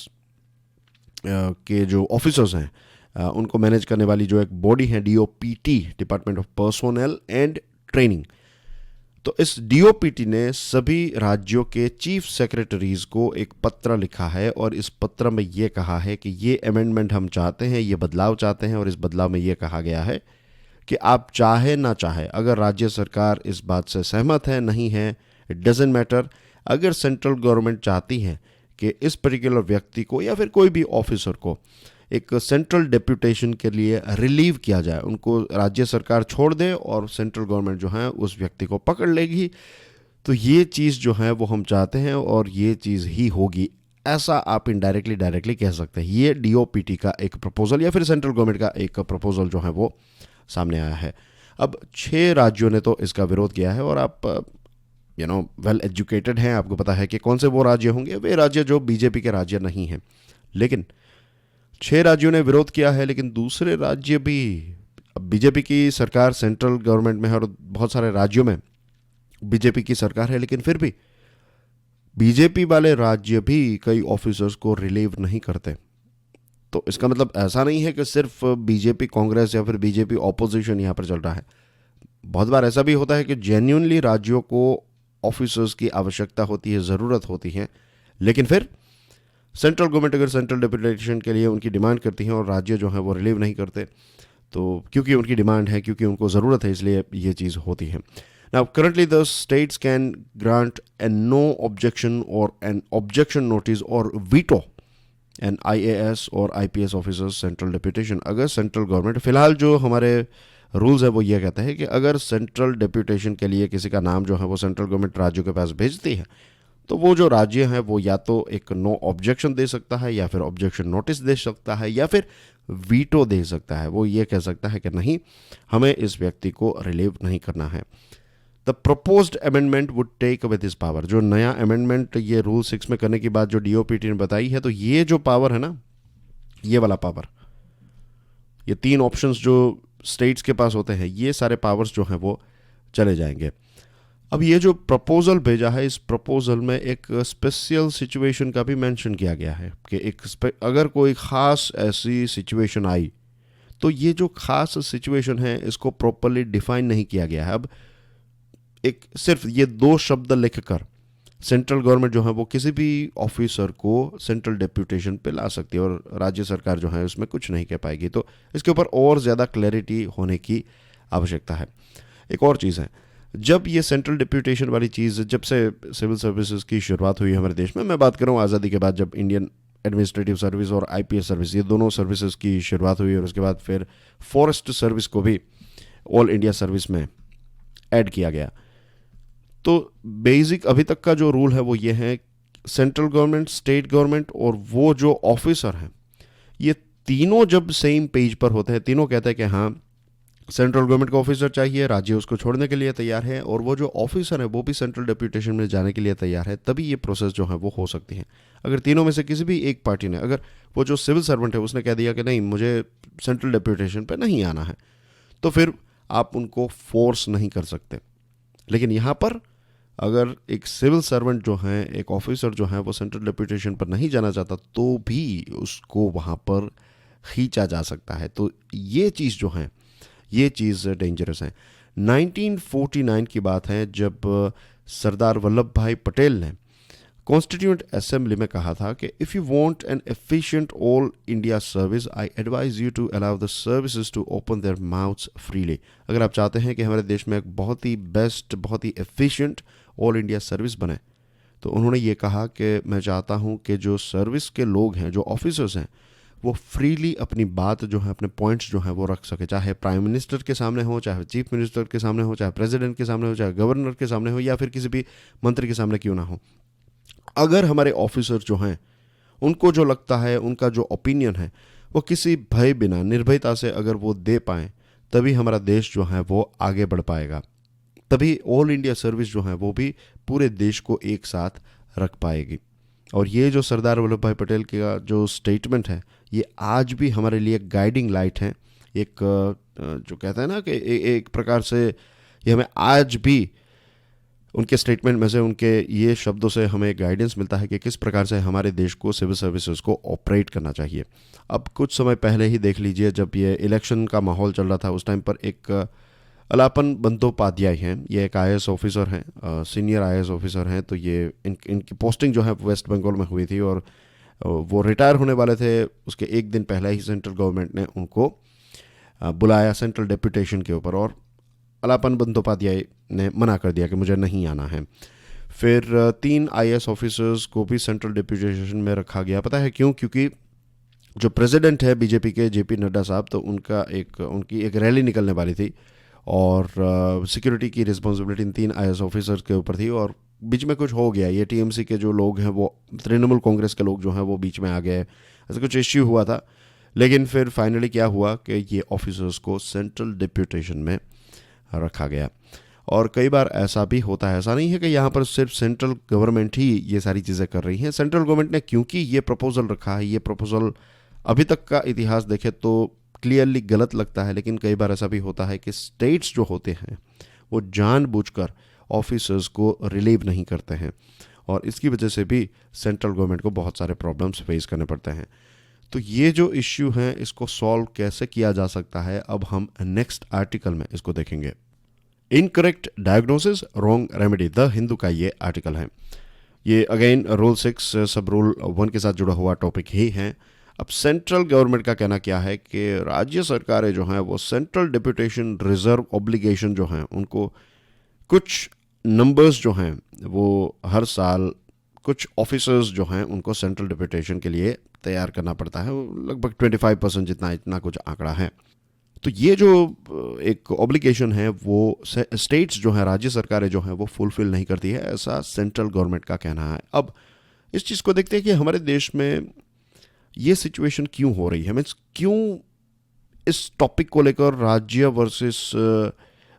के जो ऑफिसर्स हैं उनको मैनेज करने वाली जो एक बॉडी है DOPT, department of personal and training. तो इस DOPT ने सभी राज्यों के चीफ सेक्रेटरीज को एक पत्र लिखा है और इस पत्र में ये कहा है कि ये अमेंडमेंट हम चाहते हैं, ये बदलाव चाहते हैं, और इस बदलाव में ये कहा गया है कि आप चाहे ना चाहे, अगर राज्य सरकार इस बात से सहमत है नहीं है, इट डजेंट मैटर, अगर सेंट्रल गवर्नमेंट चाहती है कि इस पर्टिकुलर व्यक्ति को या फिर कोई भी ऑफिसर को एक सेंट्रल डेप्यूटेशन के लिए रिलीव किया जाए, उनको राज्य सरकार छोड़ दे और सेंट्रल गवर्नमेंट जो है उस व्यक्ति को पकड़ लेगी, तो ये चीज़ जो है वो हम चाहते हैं और ये चीज़ ही होगी। ऐसा आप इनडायरेक्टली डायरेक्टली कह सकते हैं। ये DOPT का एक प्रपोजल या फिर सेंट्रल गवर्नमेंट का एक प्रपोजल जो है वो सामने आया है। अब 6 राज्यों ने तो इसका विरोध किया है, और आप वेल एजुकेटेड हैं, आपको पता है कि कौन से वो राज्य होंगे। वे राज्य जो BJP के राज्य नहीं हैं। लेकिन 6 राज्यों ने विरोध किया है, लेकिन दूसरे राज्य भी, अब BJP की सरकार सेंट्रल गवर्नमेंट में है और बहुत सारे राज्यों में BJP की सरकार है, लेकिन फिर भी BJP वाले राज्य भी कई ऑफिसर्स को रिलीव नहीं करते। तो इसका मतलब ऐसा नहीं है कि सिर्फ BJP कांग्रेस या फिर BJP ऑपोजिशन यहाँ पर चल रहा है। बहुत बार ऐसा भी होता है कि जेन्युइनली राज्यों को ऑफिसर्स की आवश्यकता होती है, ज़रूरत होती है, लेकिन फिर सेंट्रल गवर्नमेंट अगर सेंट्रल डेप्यूटेशन के लिए उनकी डिमांड करती है और राज्य जो है वो रिलीव नहीं करते, तो क्योंकि उनकी डिमांड है, क्योंकि उनको ज़रूरत है, इसलिए ये चीज़ होती है। Now currently the states can grant a no objection और एन ऑब्जेक्शन नोटिस और वीटो एन IAS और IPS ऑफिसर्स सेंट्रल डेप्यूटेशन। अगर सेंट्रल गवर्नमेंट, फिलहाल जो हमारे रूल्स है वो ये कहते हैं कि अगर सेंट्रल डेप्यूटेशन के लिए किसी का नाम जो है वो सेंट्रल गवर्नमेंट राज्यों के पास भेजती है, तो वो जो राज्य है वो या तो एक नो ऑब्जेक्शन दे सकता है, या फिर ऑब्जेक्शन नोटिस दे सकता है, या फिर वीटो दे सकता है। वो ये कह सकता है कि नहीं, हमें इस व्यक्ति को रिलीव नहीं करना है। The proposed amendment would take with this power. जो नया अमेंडमेंट ये रूल 6 में करने की बात जो DOPT ने बताई है, तो ये जो पावर है ना, ये वाला पावर, ये 3 ऑप्शंस जो स्टेट्स के पास होते हैं, ये सारे पावर्स जो हैं वो चले जाएंगे। अब ये जो प्रपोजल भेजा है, इस प्रपोजल में एक स्पेशल सिचुएशन का भी मेंशन किया गया है कि अगर कोई ख़ास ऐसी सिचुएशन आई, तो ये जो ख़ास सिचुएशन है इसको प्रॉपरली डिफाइन नहीं किया गया है। अब एक सिर्फ ये 2 शब्द लिखकर सेंट्रल गवर्नमेंट जो है वो किसी भी ऑफिसर को सेंट्रल डेप्यूटेशन पे ला सकती है और राज्य सरकार जो है उसमें कुछ नहीं कह पाएगी। तो इसके ऊपर और ज़्यादा क्लैरिटी होने की आवश्यकता है। एक और चीज़ है, जब ये सेंट्रल डेप्यूटेशन वाली चीज़, जब से सिविल सर्विसेज की शुरुआत हुई हमारे देश में, मैं बात कर रहा हूँ आज़ादी के बाद, जब इंडियन एडमिनिस्ट्रेटिव सर्विस और आईपीएस सर्विस, ये दोनों सर्विसेज की शुरुआत हुई और उसके बाद फिर फॉरेस्ट सर्विस को भी ऑल इंडिया सर्विस में ऐड किया गया। तो बेसिक अभी तक का जो रूल है वो ये है, सेंट्रल गवर्नमेंट, स्टेट गवर्नमेंट और वो जो ऑफिसर हैं, ये तीनों जब सेम पेज पर होते हैं, तीनों कहते हैं कि हाँ सेंट्रल गवर्नमेंट का ऑफिसर चाहिए, राज्य उसको छोड़ने के लिए तैयार है, और वो जो ऑफिसर है वो भी सेंट्रल डेप्यूटेशन में जाने के लिए तैयार है, तभी ये प्रोसेस जो है वो हो सकती है। अगर तीनों में से किसी भी एक पार्टी ने, अगर वो जो सिविल सर्वेंट है उसने कह दिया कि नहीं मुझे सेंट्रल डेप्यूटेशन पे नहीं आना है, तो फिर आप उनको फोर्स नहीं कर सकते। लेकिन यहाँ पर अगर एक सिविल सर्वेंट जो है, एक ऑफिसर जो है वो सेंट्रल डेप्यूटेशन पर नहीं जाना चाहता, तो भी उसको वहाँ पर खींचा जा सकता है। तो ये चीज़ जो है, ये चीज़ डेंजरस है। 1949 की बात है, जब सरदार वल्लभ भाई पटेल ने कॉन्स्टिट्यूंट असेंबली में कहा था कि if you want an efficient all India service, I advise you to allow the services to open their mouths freely. अगर आप चाहते हैं कि हमारे देश में एक बहुत ही बेस्ट, बहुत ही एफिशिएंट ऑल इंडिया सर्विस बने, तो उन्होंने ये कहा कि मैं चाहता हूँ कि जो सर्विस के लोग हैं, जो ऑफिसर्स हैं, वो फ्रीली अपनी बात जो है, अपने पॉइंट्स जो हैं वो रख सके, चाहे प्राइम मिनिस्टर के सामने हो, चाहे चीफ मिनिस्टर के सामने हो, चाहे प्रेसिडेंट के सामने हो, चाहे गवर्नर के सामने हो, या फिर किसी भी मंत्री के सामने क्यों ना हो। अगर हमारे ऑफिसर जो हैं, उनको जो लगता है, उनका जो ओपिनियन है, वो किसी भय बिना, निर्भयता से अगर वो दे पाएँ, तभी हमारा देश जो है वो आगे बढ़ पाएगा, तभी ऑल इंडिया सर्विस जो है वो भी पूरे देश को एक साथ रख पाएगी। और ये जो सरदार वल्लभ भाई पटेल का जो स्टेटमेंट है, ये आज भी हमारे लिए गाइडिंग लाइट है। एक जो कहते हैं ना कि एक प्रकार से ये हमें आज भी उनके स्टेटमेंट में से, उनके ये शब्दों से हमें गाइडेंस मिलता है कि किस प्रकार से हमारे देश को, सिविल सर्विसेज को ऑपरेट करना चाहिए। अब कुछ समय पहले ही देख लीजिए, जब ये इलेक्शन का माहौल चल रहा था, उस टाइम पर एक अलापन बंदोपाध्याय हैं, ये एक आईएएस ऑफिसर हैं, सीनियर आईएएस ऑफिसर हैं। तो ये इनकी पोस्टिंग जो है वेस्ट बंगाल में हुई थी और वो रिटायर होने वाले थे। उसके एक दिन पहले ही सेंट्रल गवर्नमेंट ने उनको बुलाया सेंट्रल डेप्यूटेशन के ऊपर, और अलापन बंदोपाध्याय ने मना कर दिया कि मुझे नहीं आना है। फिर 3 आईएएस ऑफिसर्स को भी सेंट्रल डेप्यूटेशन में रखा गया। पता है क्यों? क्योंकि जो प्रेसिडेंट है बीजेपी के, जेपी नड्डा साहब, तो उनकी एक रैली निकलने वाली थी और सिक्योरिटी की रिस्पॉन्सिबिलिटी इन 3 आईएएस ऑफिसर्स के ऊपर थी, और बीच में कुछ हो गया। ये टीएमसी के जो लोग हैं, वो तृणमूल कांग्रेस के लोग जो हैं वो बीच में आ गए, ऐसा कुछ इश्यू हुआ था। लेकिन फिर फाइनली क्या हुआ कि ये ऑफिसर्स को सेंट्रल डेप्यूटेशन में रखा गया। और कई बार ऐसा भी होता है, ऐसा नहीं है कि यहाँ पर सिर्फ सेंट्रल गवर्नमेंट ही ये सारी चीज़ें कर रही हैं। सेंट्रल गवर्नमेंट ने क्योंकि ये प्रपोजल रखा है, ये प्रपोजल अभी तक का इतिहास देखें तो क्लियरली गलत लगता है, लेकिन कई बार ऐसा भी होता है कि स्टेट्स जो होते हैं वो जानबूझकर ऑफिसर्स को रिलीव नहीं करते हैं, और इसकी वजह से भी सेंट्रल गवर्नमेंट को बहुत सारे प्रॉब्लम्स फेस करने पड़ते हैं। तो ये जो इश्यू हैं, इसको सॉल्व कैसे किया जा सकता है, अब हम नेक्स्ट आर्टिकल में इसको देखेंगे। Incorrect diagnosis, wrong remedy, the Hindu का ये आर्टिकल है। ये अगेन रूल 6 सब रूल 1 के साथ जुड़ा हुआ टॉपिक ही है। अब सेंट्रल गवर्नमेंट का कहना क्या है कि राज्य सरकारें जो हैं वो सेंट्रल डेप्यूटेशन रिजर्व ऑब्लिगेशन जो हैं, उनको कुछ नंबर्स जो हैं वो हर साल कुछ ऑफिसर्स जो हैं उनको सेंट्रल डेप्यूटेशन के लिए तैयार करना पड़ता है। लगभग 25% जितना इतना कुछ आंकड़ा है। तो ये जो एक ऑब्लिगेशन है वो स्टेट्स जो हैं, राज्य सरकारें जो हैं वो फुलफिल नहीं करती है, ऐसा सेंट्रल गवर्नमेंट का कहना है। अब इस चीज़ को देखते हैं कि हमारे देश में ये सिचुएशन क्यों हो रही है, मीन्स क्यों इस टॉपिक को लेकर राज्य वर्सेस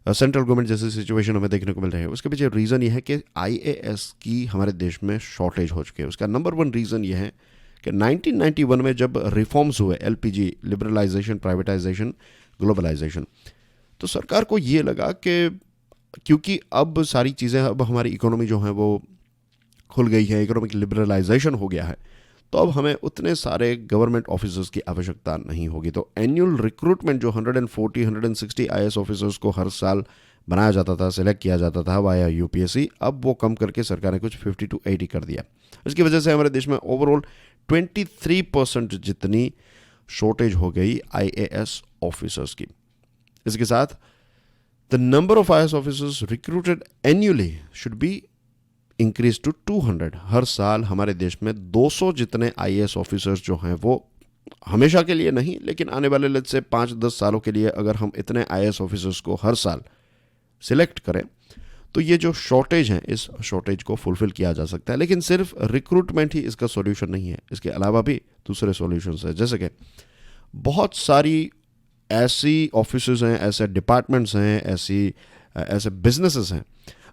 सेंट्रल गवर्नमेंट जैसी सिचुएशन हमें देखने को मिल रही है। उसके पीछे रीज़न ये है कि आईएएस की हमारे देश में शॉर्टेज हो चुकी है। उसका नंबर 1 रीज़न ये है कि 1991 में जब रिफॉर्म्स हुए, एलपीजी, लिबरलाइजेशन, प्राइवेटाइजेशन, ग्लोबलाइजेशन, तो सरकार को ये लगा कि क्योंकि अब सारी चीज़ें, अब हमारी इकोनॉमी जो है वो खुल गई है, इकोनॉमिक लिबरलाइजेशन हो गया है, तो अब हमें उतने सारे गवर्नमेंट ऑफिसर्स की आवश्यकता नहीं होगी। तो एनुअल रिक्रूटमेंट जो 140-160 आईएएस ऑफिसर्स को हर साल बनाया जाता था, सिलेक्ट किया जाता था वाया यूपीएससी, अब वो कम करके सरकार ने कुछ 50 to 80 कर दिया। इसकी वजह से हमारे देश में ओवरऑल 23% जितनी शॉर्टेज हो गई आईएएस ऑफिसर्स की। इसके साथ the number of IAS officers recruited annually should be increase to 200। हर साल हमारे देश में 200 जितने आईएएस ऑफिसर्स जो हैं वो हमेशा के लिए नहीं, लेकिन आने वाले लेट्स से 5-10 सालों के लिए अगर हम इतने आईएएस ऑफिसर्स को हर साल सिलेक्ट करें तो ये जो शॉर्टेज है इस शॉर्टेज को फुलफिल किया जा सकता है। लेकिन सिर्फ रिक्रूटमेंट ही इसका सॉल्यूशन नहीं है, इसके अलावा भी दूसरे सॉल्यूशंस हैं। जैसे कि बहुत सारी ऐसी ऑफिसेज हैं, ऐसे डिपार्टमेंट्स हैं, ऐसे बिजनेसेस हैं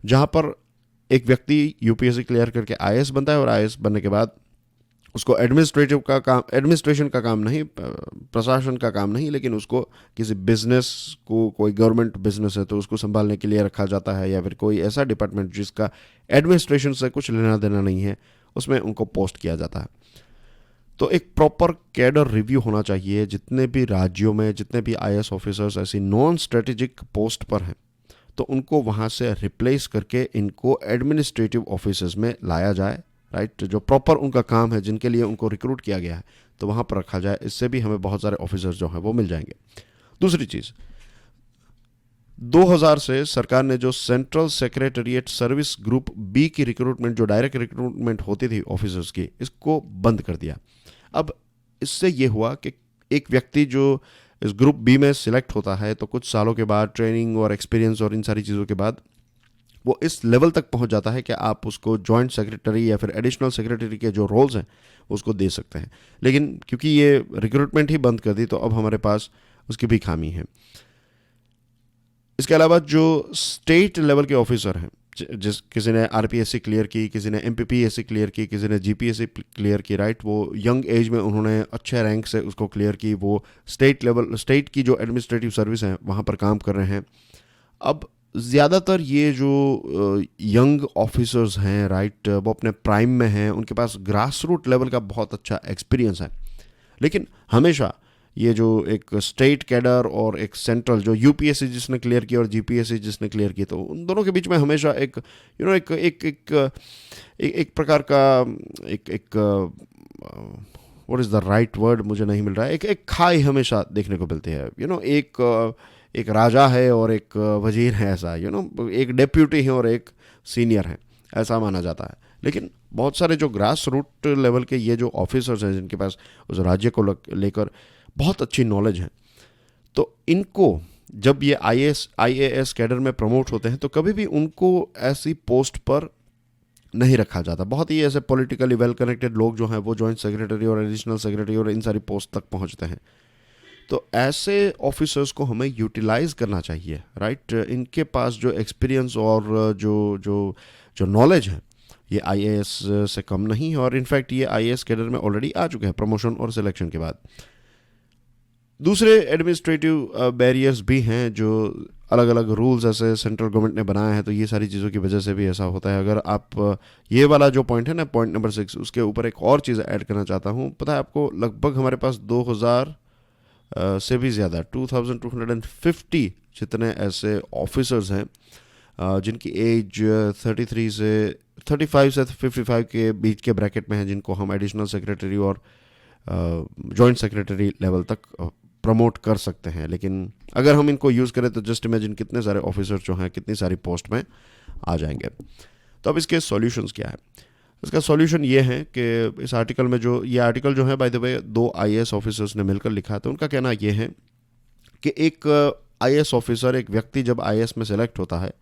जहाँ पर एक व्यक्ति यूपीएससी क्लियर करके आईएएस बनता है और आईएएस बनने के बाद उसको एडमिनिस्ट्रेशन का काम नहीं, प्रशासन का काम नहीं, लेकिन उसको किसी बिजनेस को, कोई गवर्नमेंट बिजनेस है तो उसको संभालने के लिए रखा जाता है, या फिर कोई ऐसा डिपार्टमेंट जिसका एडमिनिस्ट्रेशन से कुछ लेना देना नहीं है उसमें उनको पोस्ट किया जाता है। तो एक प्रॉपर कैडर रिव्यू होना चाहिए। जितने भी राज्यों में जितने भी आईएएस ऑफिसर्स ऐसी नॉन स्ट्रेटेजिक पोस्ट पर हैं तो उनको वहाँ से रिप्लेस करके इनको एडमिनिस्ट्रेटिव ऑफिसेज में लाया जाए, राइट, जो प्रॉपर उनका काम है, जिनके लिए उनको रिक्रूट किया गया है, तो वहाँ पर रखा जाए। इससे भी हमें बहुत सारे ऑफिसर्स जो हैं वो मिल जाएंगे। दूसरी चीज़, 2000 से सरकार ने जो central secretariat service group B की रिक्रूटमेंट, जो डायरेक्ट रिक्रूटमेंट होती थी ऑफिसर्स की, इसको बंद कर दिया। अब इससे ये हुआ कि एक व्यक्ति जो इस ग्रुप बी में सिलेक्ट होता है तो कुछ सालों के बाद ट्रेनिंग और एक्सपीरियंस और इन सारी चीज़ों के बाद वो इस लेवल तक पहुंच जाता है कि आप उसको जॉइंट सेक्रेटरी या फिर एडिशनल सेक्रेटरी के जो रोल्स हैं उसको दे सकते हैं। लेकिन क्योंकि ये रिक्रूटमेंट ही बंद कर दी तो अब हमारे पास उसकी भी खामी है। इसके अलावा जो स्टेट लेवल के ऑफिसर हैं, जिस किसी ने आरपीएससी क्लियर की, किसी ने एमपीपीएससी क्लियर की, किसी ने जीपीएससी क्लियर की, राइट, वो यंग एज में उन्होंने अच्छे रैंक से उसको क्लियर की, वो स्टेट की जो एडमिनिस्ट्रेटिव सर्विस है वहाँ पर काम कर रहे हैं। अब ज़्यादातर ये जो यंग ऑफिसर्स हैं, राइट, वो अपने प्राइम में हैं, उनके पास ग्रास रूट लेवल का बहुत अच्छा एक्सपीरियंस है। लेकिन हमेशा ये जो एक स्टेट कैडर और एक सेंट्रल, जो यूपीएससी जिसने क्लियर की और जीपीएससी जिसने क्लियर की, तो उन दोनों के बीच में हमेशा एक एक प्रकार का एक what is the right word, मुझे नहीं मिल रहा है, एक खाई हमेशा देखने को मिलती है। एक राजा है और एक वजीर है, ऐसा एक डेप्यूटी है और एक सीनियर है, ऐसा माना जाता है। लेकिन बहुत सारे जो ग्रास रूट लेवल के ये जो ऑफिसर्स हैं जिनके पास उस राज्य को लेकर बहुत अच्छी नॉलेज है, तो इनको जब ये आईएएस कैडर में प्रमोट होते हैं तो कभी भी उनको ऐसी पोस्ट पर नहीं रखा जाता। बहुत ही ऐसे पॉलिटिकली वेल कनेक्टेड लोग जो हैं वो जॉइंट सेक्रेटरी और एडिशनल सेक्रेटरी और इन सारी पोस्ट तक पहुंचते हैं। तो ऐसे ऑफिसर्स को हमें यूटिलाइज करना चाहिए, राइट। इनके पास जो एक्सपीरियंस और जो नॉलेज है ये आईएएस से कम नहीं है, और इनफैक्ट ये आईएएस कैडर में ऑलरेडी आ चुके हैं प्रमोशन और सिलेक्शन के बाद। दूसरे एडमिनिस्ट्रेटिव बैरियर्स भी हैं जो अलग अलग रूल्स ऐसे सेंट्रल गवर्नमेंट ने बनाए हैं, तो ये सारी चीज़ों की वजह से भी ऐसा होता है। अगर आप ये वाला जो पॉइंट है ना, पॉइंट नंबर 6, उसके ऊपर एक और चीज़ ऐड करना चाहता हूँ। पता है आपको, लगभग हमारे पास 2000 से भी ज़्यादा 2250 जितने ऐसे ऑफिसर्स हैं जिनकी एज 35 से 55 के बीच के ब्रैकेट में है, जिनको हम एडिशनल सेक्रेटरी और जॉइंट सेक्रेटरी लेवल तक प्रमोट कर सकते हैं। लेकिन अगर हम इनको यूज़ करें तो जस्ट इमेजिन कितने सारे ऑफिसर जो हैं कितनी सारी पोस्ट में आ जाएंगे। तो अब इसके सॉल्यूशंस क्या है? इसका सॉल्यूशन ये है कि इस आर्टिकल में ये आर्टिकल जो है by the way 2 IAS officers ने मिलकर लिखा है, तो उनका कहना ये है कि एक आईएएस ऑफिसर, एक व्यक्ति जब आईएएस में सेलेक्ट होता है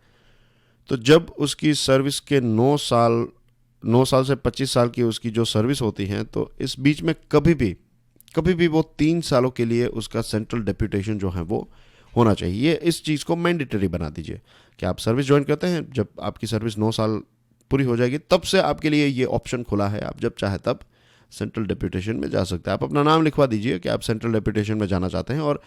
तो जब उसकी सर्विस के 9 साल से 25 साल की उसकी जो सर्विस होती है, तो इस बीच में कभी भी वो 3 सालों के लिए उसका सेंट्रल डेप्यूटेशन जो है वो होना चाहिए। ये इस चीज़ को मैंडेटरी बना दीजिए कि आप सर्विस ज्वाइन करते हैं, जब आपकी सर्विस 9 साल पूरी हो जाएगी तब से आपके लिए ये ऑप्शन खुला है, आप जब चाहे तब सेंट्रल डेप्यूटेशन में जा सकते हैं। आप अपना नाम लिखवा दीजिए कि आप सेंट्रल डेप्यूटेशन में जाना चाहते हैं, और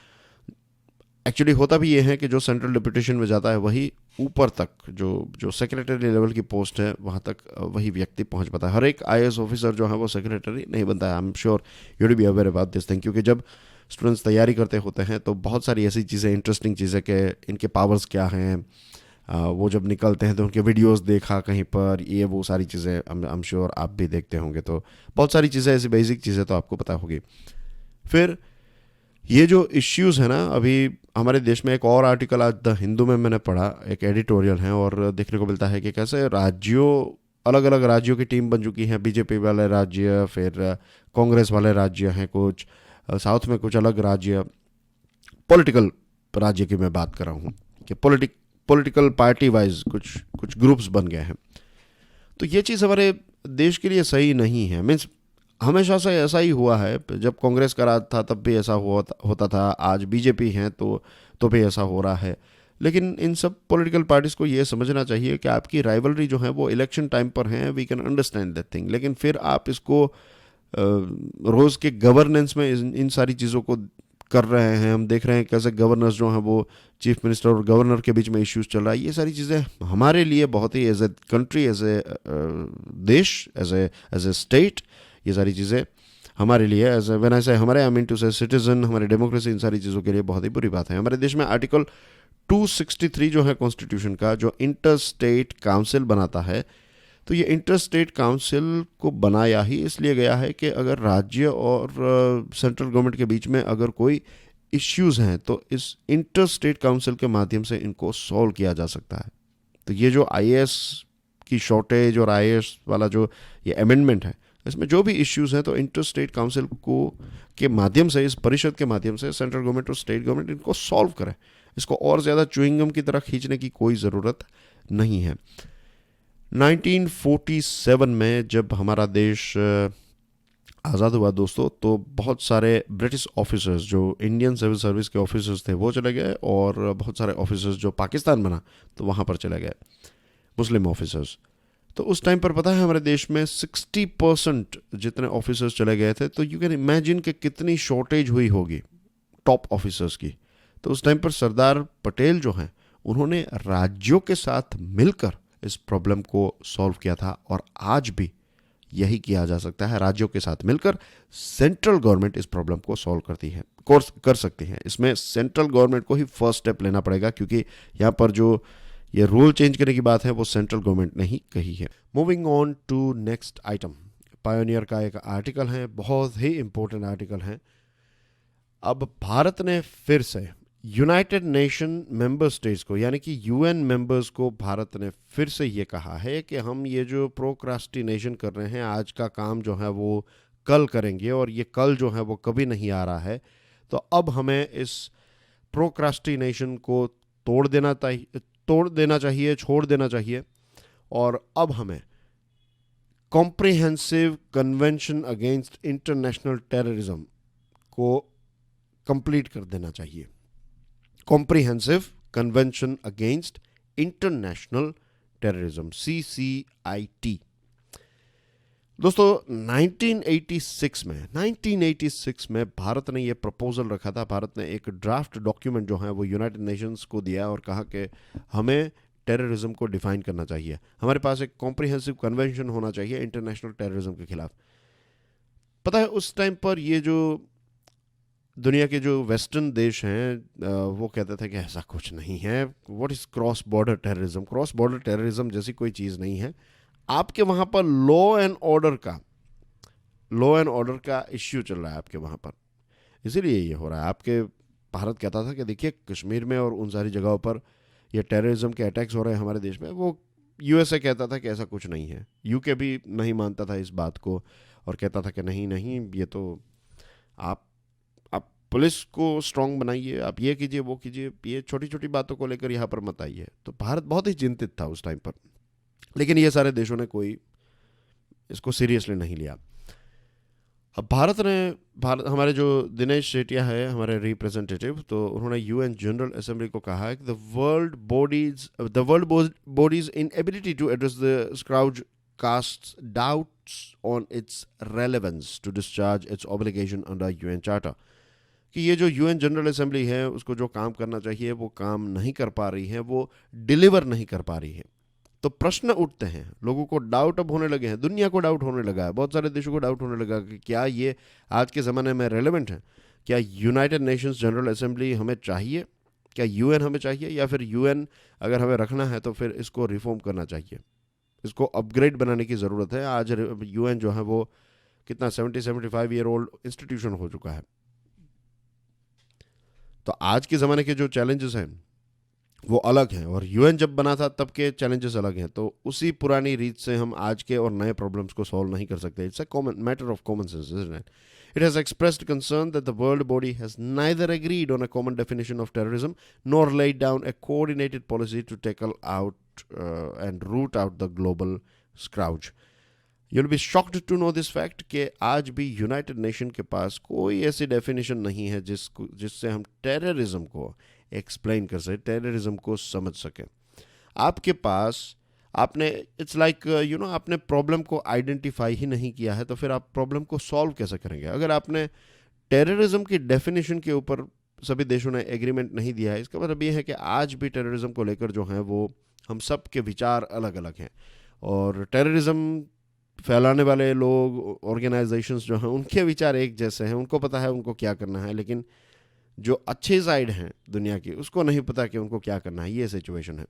एक्चुअली होता भी ये है कि जो सेंट्रल डेप्यूटेशन में जाता है वही ऊपर तक जो सेक्रेटरी लेवल की पोस्ट है वहाँ तक वही व्यक्ति पहुँच पाता है। हर एक आईएएस ऑफिसर जो है वो सेक्रेटरी नहीं बनता है। I am sure you to be aware about this thing, क्योंकि जब स्टूडेंट्स तैयारी करते होते हैं तो बहुत सारी ऐसी चीज़ें, इंटरेस्टिंग चीज़ें कि इनके पावर्स क्या हैं, वो जब निकलते हैं तो उनके वीडियोस देखा कहीं पर, ये वो सारी चीज़ें आई एम श्योर आप भी देखते होंगे, तो बहुत सारी चीज़ें ऐसी बेसिक चीज़ें तो आपको पता होगी। फिर ये जो इश्यूज़ है ना, अभी हमारे देश में एक और आर्टिकल आज द हिंदू में मैंने पढ़ा, एक एडिटोरियल है, और देखने को मिलता है कि कैसे राज्यों, अलग अलग राज्यों की टीम बन चुकी हैं, बीजेपी वाले राज्य, फिर कांग्रेस वाले राज्य हैं कुछ, साउथ में कुछ अलग राज्य, पॉलिटिकल राज्य की मैं बात कर रहा हूँ कि पॉलिटिकल पार्टी वाइज कुछ कुछ ग्रुप्स बन गए हैं। तो ये चीज़ हमारे देश के लिए सही नहीं है। मीन्स हमेशा से ऐसा ही हुआ है, जब कांग्रेस का राज था तब भी ऐसा होता था, आज बीजेपी हैं तो भी ऐसा हो रहा है। लेकिन इन सब पॉलिटिकल पार्टीज़ को ये समझना चाहिए कि आपकी राइवलरी जो है वो इलेक्शन टाइम पर है, we can understand that thing, लेकिन फिर आप इसको रोज़ के गवर्नेंस में इन सारी चीज़ों को कर रहे हैं। हम देख रहे हैं कैसे गवर्नर्स जो हैं वो चीफ मिनिस्टर और गवर्नर के बीच में इश्यूज चल रहा है। ये सारी चीज़ें हमारे लिए बहुत ही, as a country, as a देश, एज ए स्टेट, ये सारी चीज़ें हमारे लिए, एज व्हेन आई से हमारे, आई मीन टू से सिटीजन, हमारी डेमोक्रेसी, इन सारी चीज़ों के लिए बहुत ही बुरी बात है। हमारे देश में आर्टिकल 263 जो है कॉन्स्टिट्यूशन का, जो इंटर स्टेट काउंसिल बनाता है, तो ये इंटर स्टेट काउंसिल को बनाया ही इसलिए गया है कि अगर राज्य और सेंट्रल गवर्नमेंट के बीच में अगर कोई इश्यूज़ हैं तो इस इंटर स्टेट काउंसिल के माध्यम से इनको सॉल्व किया जा सकता है। तो ये जो आईएएस की शॉर्टेज और आईएएस वाला जो ये अमेंडमेंट है, इसमें जो भी इश्यूज़ हैं तो इंटर स्टेट काउंसिल को के माध्यम से, इस परिषद के माध्यम से सेंट्रल गवर्नमेंट और स्टेट गवर्नमेंट इनको सॉल्व करे। इसको और ज़्यादा च्युइंगम की तरह खींचने की कोई ज़रूरत नहीं है। 1947 में जब हमारा देश आज़ाद हुआ दोस्तों, तो बहुत सारे ब्रिटिश ऑफिसर्स जो इंडियन सिविल सर्विस के ऑफिसर्स थे वो चले गए, और बहुत सारे ऑफिसर्स जो पाकिस्तान बना तो वहाँ पर चले गए, मुस्लिम ऑफिसर्स। तो उस टाइम पर पता है हमारे देश में 60% जितने ऑफिसर्स चले गए थे, तो यू कैन इमेजिन कि कितनी शॉर्टेज हुई होगी टॉप ऑफिसर्स की। तो उस टाइम पर सरदार पटेल जो हैं, उन्होंने राज्यों के साथ मिलकर इस प्रॉब्लम को सॉल्व किया था, और आज भी यही किया जा सकता है। राज्यों के साथ मिलकर सेंट्रल गवर्नमेंट इस प्रॉब्लम को सॉल्व करती है, कोर्स कर सकती है। इसमें सेंट्रल गवर्नमेंट को ही फर्स्ट स्टेप लेना पड़ेगा, क्योंकि यहाँ पर जो ये रूल चेंज करने की बात है वो सेंट्रल गवर्नमेंट ने ही कही है। Moving on to next item, Pioneer का एक आर्टिकल है, बहुत ही इंपॉर्टेंट आर्टिकल है। अब भारत ने फिर से यूनाइटेड नेशन मेंबर स्टेट्स को, यानी कि यूएन मेंबर्स को, भारत ने फिर से ये कहा है कि हम ये जो प्रोक्रास्टिनेशन कर रहे हैं, आज का काम जो है वो कल करेंगे, और ये कल जो है वो कभी नहीं आ रहा है। तो अब हमें इस प्रोक्रास्टिनेशन को छोड़ देना चाहिए, और अब हमें comprehensive convention against international terrorism को कंप्लीट कर देना चाहिए। Comprehensive convention against international terrorism, CCIT। दोस्तों 1986 में भारत ने ये प्रपोजल रखा था। भारत ने एक ड्राफ्ट डॉक्यूमेंट जो है वो यूनाइटेड नेशंस को दिया और कहा कि हमें टेररिज्म को डिफाइन करना चाहिए, हमारे पास एक कॉम्प्रिहेंसिव कन्वेंशन होना चाहिए इंटरनेशनल टेररिज्म के खिलाफ। पता है उस टाइम पर ये जो दुनिया के जो वेस्टर्न देश हैं वो कहते थे कि ऐसा कुछ नहीं है, what is cross border terrorism, cross border terrorism जैसी कोई चीज़ नहीं है। आपके वहाँ पर लॉ एंड ऑर्डर का इश्यू चल रहा है आपके वहाँ पर, इसीलिए ये हो रहा है। आपके भारत कहता था कि देखिए कश्मीर में और उन सारी जगहों पर ये टेररिज्म के अटैक्स हो रहे हैं हमारे देश में, वो यूएसए कहता था कि ऐसा कुछ नहीं है, यूके भी नहीं मानता था इस बात को और कहता था कि नहीं ये तो आप पुलिस को स्ट्रांग बनाइए, आप ये कीजिए वो कीजिए, ये छोटी छोटी बातों को लेकर यहाँ पर मत आइए। तो भारत बहुत ही चिंतित था उस टाइम पर, लेकिन ये सारे देशों ने कोई इसको सीरियसली नहीं लिया। अब भारत हमारे जो दिनेश शेटिया है हमारे रिप्रेजेंटेटिव, तो उन्होंने यूएन जनरल असेंबली को कहा है कि the world bodies inability to address the scourge casts doubts on its relevance to discharge its obligation under UN Charter, कि ये जो यूएन जनरल असेंबली है उसको जो काम करना चाहिए वो काम नहीं कर पा रही है, वो डिलीवर नहीं कर पा रही है। तो प्रश्न उठते हैं, लोगों को डाउट अब होने लगे हैं, दुनिया को डाउट होने लगा है, बहुत सारे देशों को डाउट होने लगा कि क्या ये आज के ज़माने में रेलेवेंट है, क्या यूनाइटेड नेशंस जनरल असेंबली हमें चाहिए, क्या यूएन हमें चाहिए, या फिर यूएन अगर हमें रखना है तो फिर इसको रिफॉर्म करना चाहिए, इसको अपग्रेड बनाने की ज़रूरत है। आज यूएन जो है वो कितना 70-75 ईयर ओल्ड इंस्टीट्यूशन हो चुका है। तो आज के ज़माने के जो चैलेंजेस हैं वो अलग हैं, और यूएन जब बना था तब के चैलेंजेस अलग हैं। तो उसी पुरानी रीत से हम आज के और नए प्रॉब्लम्स को सॉल्व नहीं कर सकते। It's a common matter of common sense, isn't it? It has expressed concern that the world body has neither agreed on a common definition of terrorism nor laid down a coordinated policy to tackle out and root out the global scourge. You'll be shocked to know this fact कि आज भी United nation के पास कोई ऐसी definition नहीं है जिससे हम टेररिज्म को एक्सप्लेन कर सकें, टेररिज्म को समझ सकें। आपके पास आपने इट्स लाइक आपने प्रॉब्लम को आइडेंटिफाई ही नहीं किया है, तो फिर आप प्रॉब्लम को सॉल्व कैसे करेंगे? अगर आपने टेररिज्म की डेफिनेशन के ऊपर सभी देशों ने एग्रीमेंट नहीं दिया है, इसका मतलब ये है कि आज भी टेररिज्म को लेकर जो है वो हम सब के विचार अलग अलग हैं। और टेररिज्म फैलाने वाले लोग, ऑर्गेनाइजेशंस जो हैं, उनके विचार एक जैसे हैं, उनको पता है उनको क्या करना है, लेकिन जो अच्छे साइड हैं दुनिया की उसको नहीं पता कि उनको क्या करना है। ये सिचुएशन है।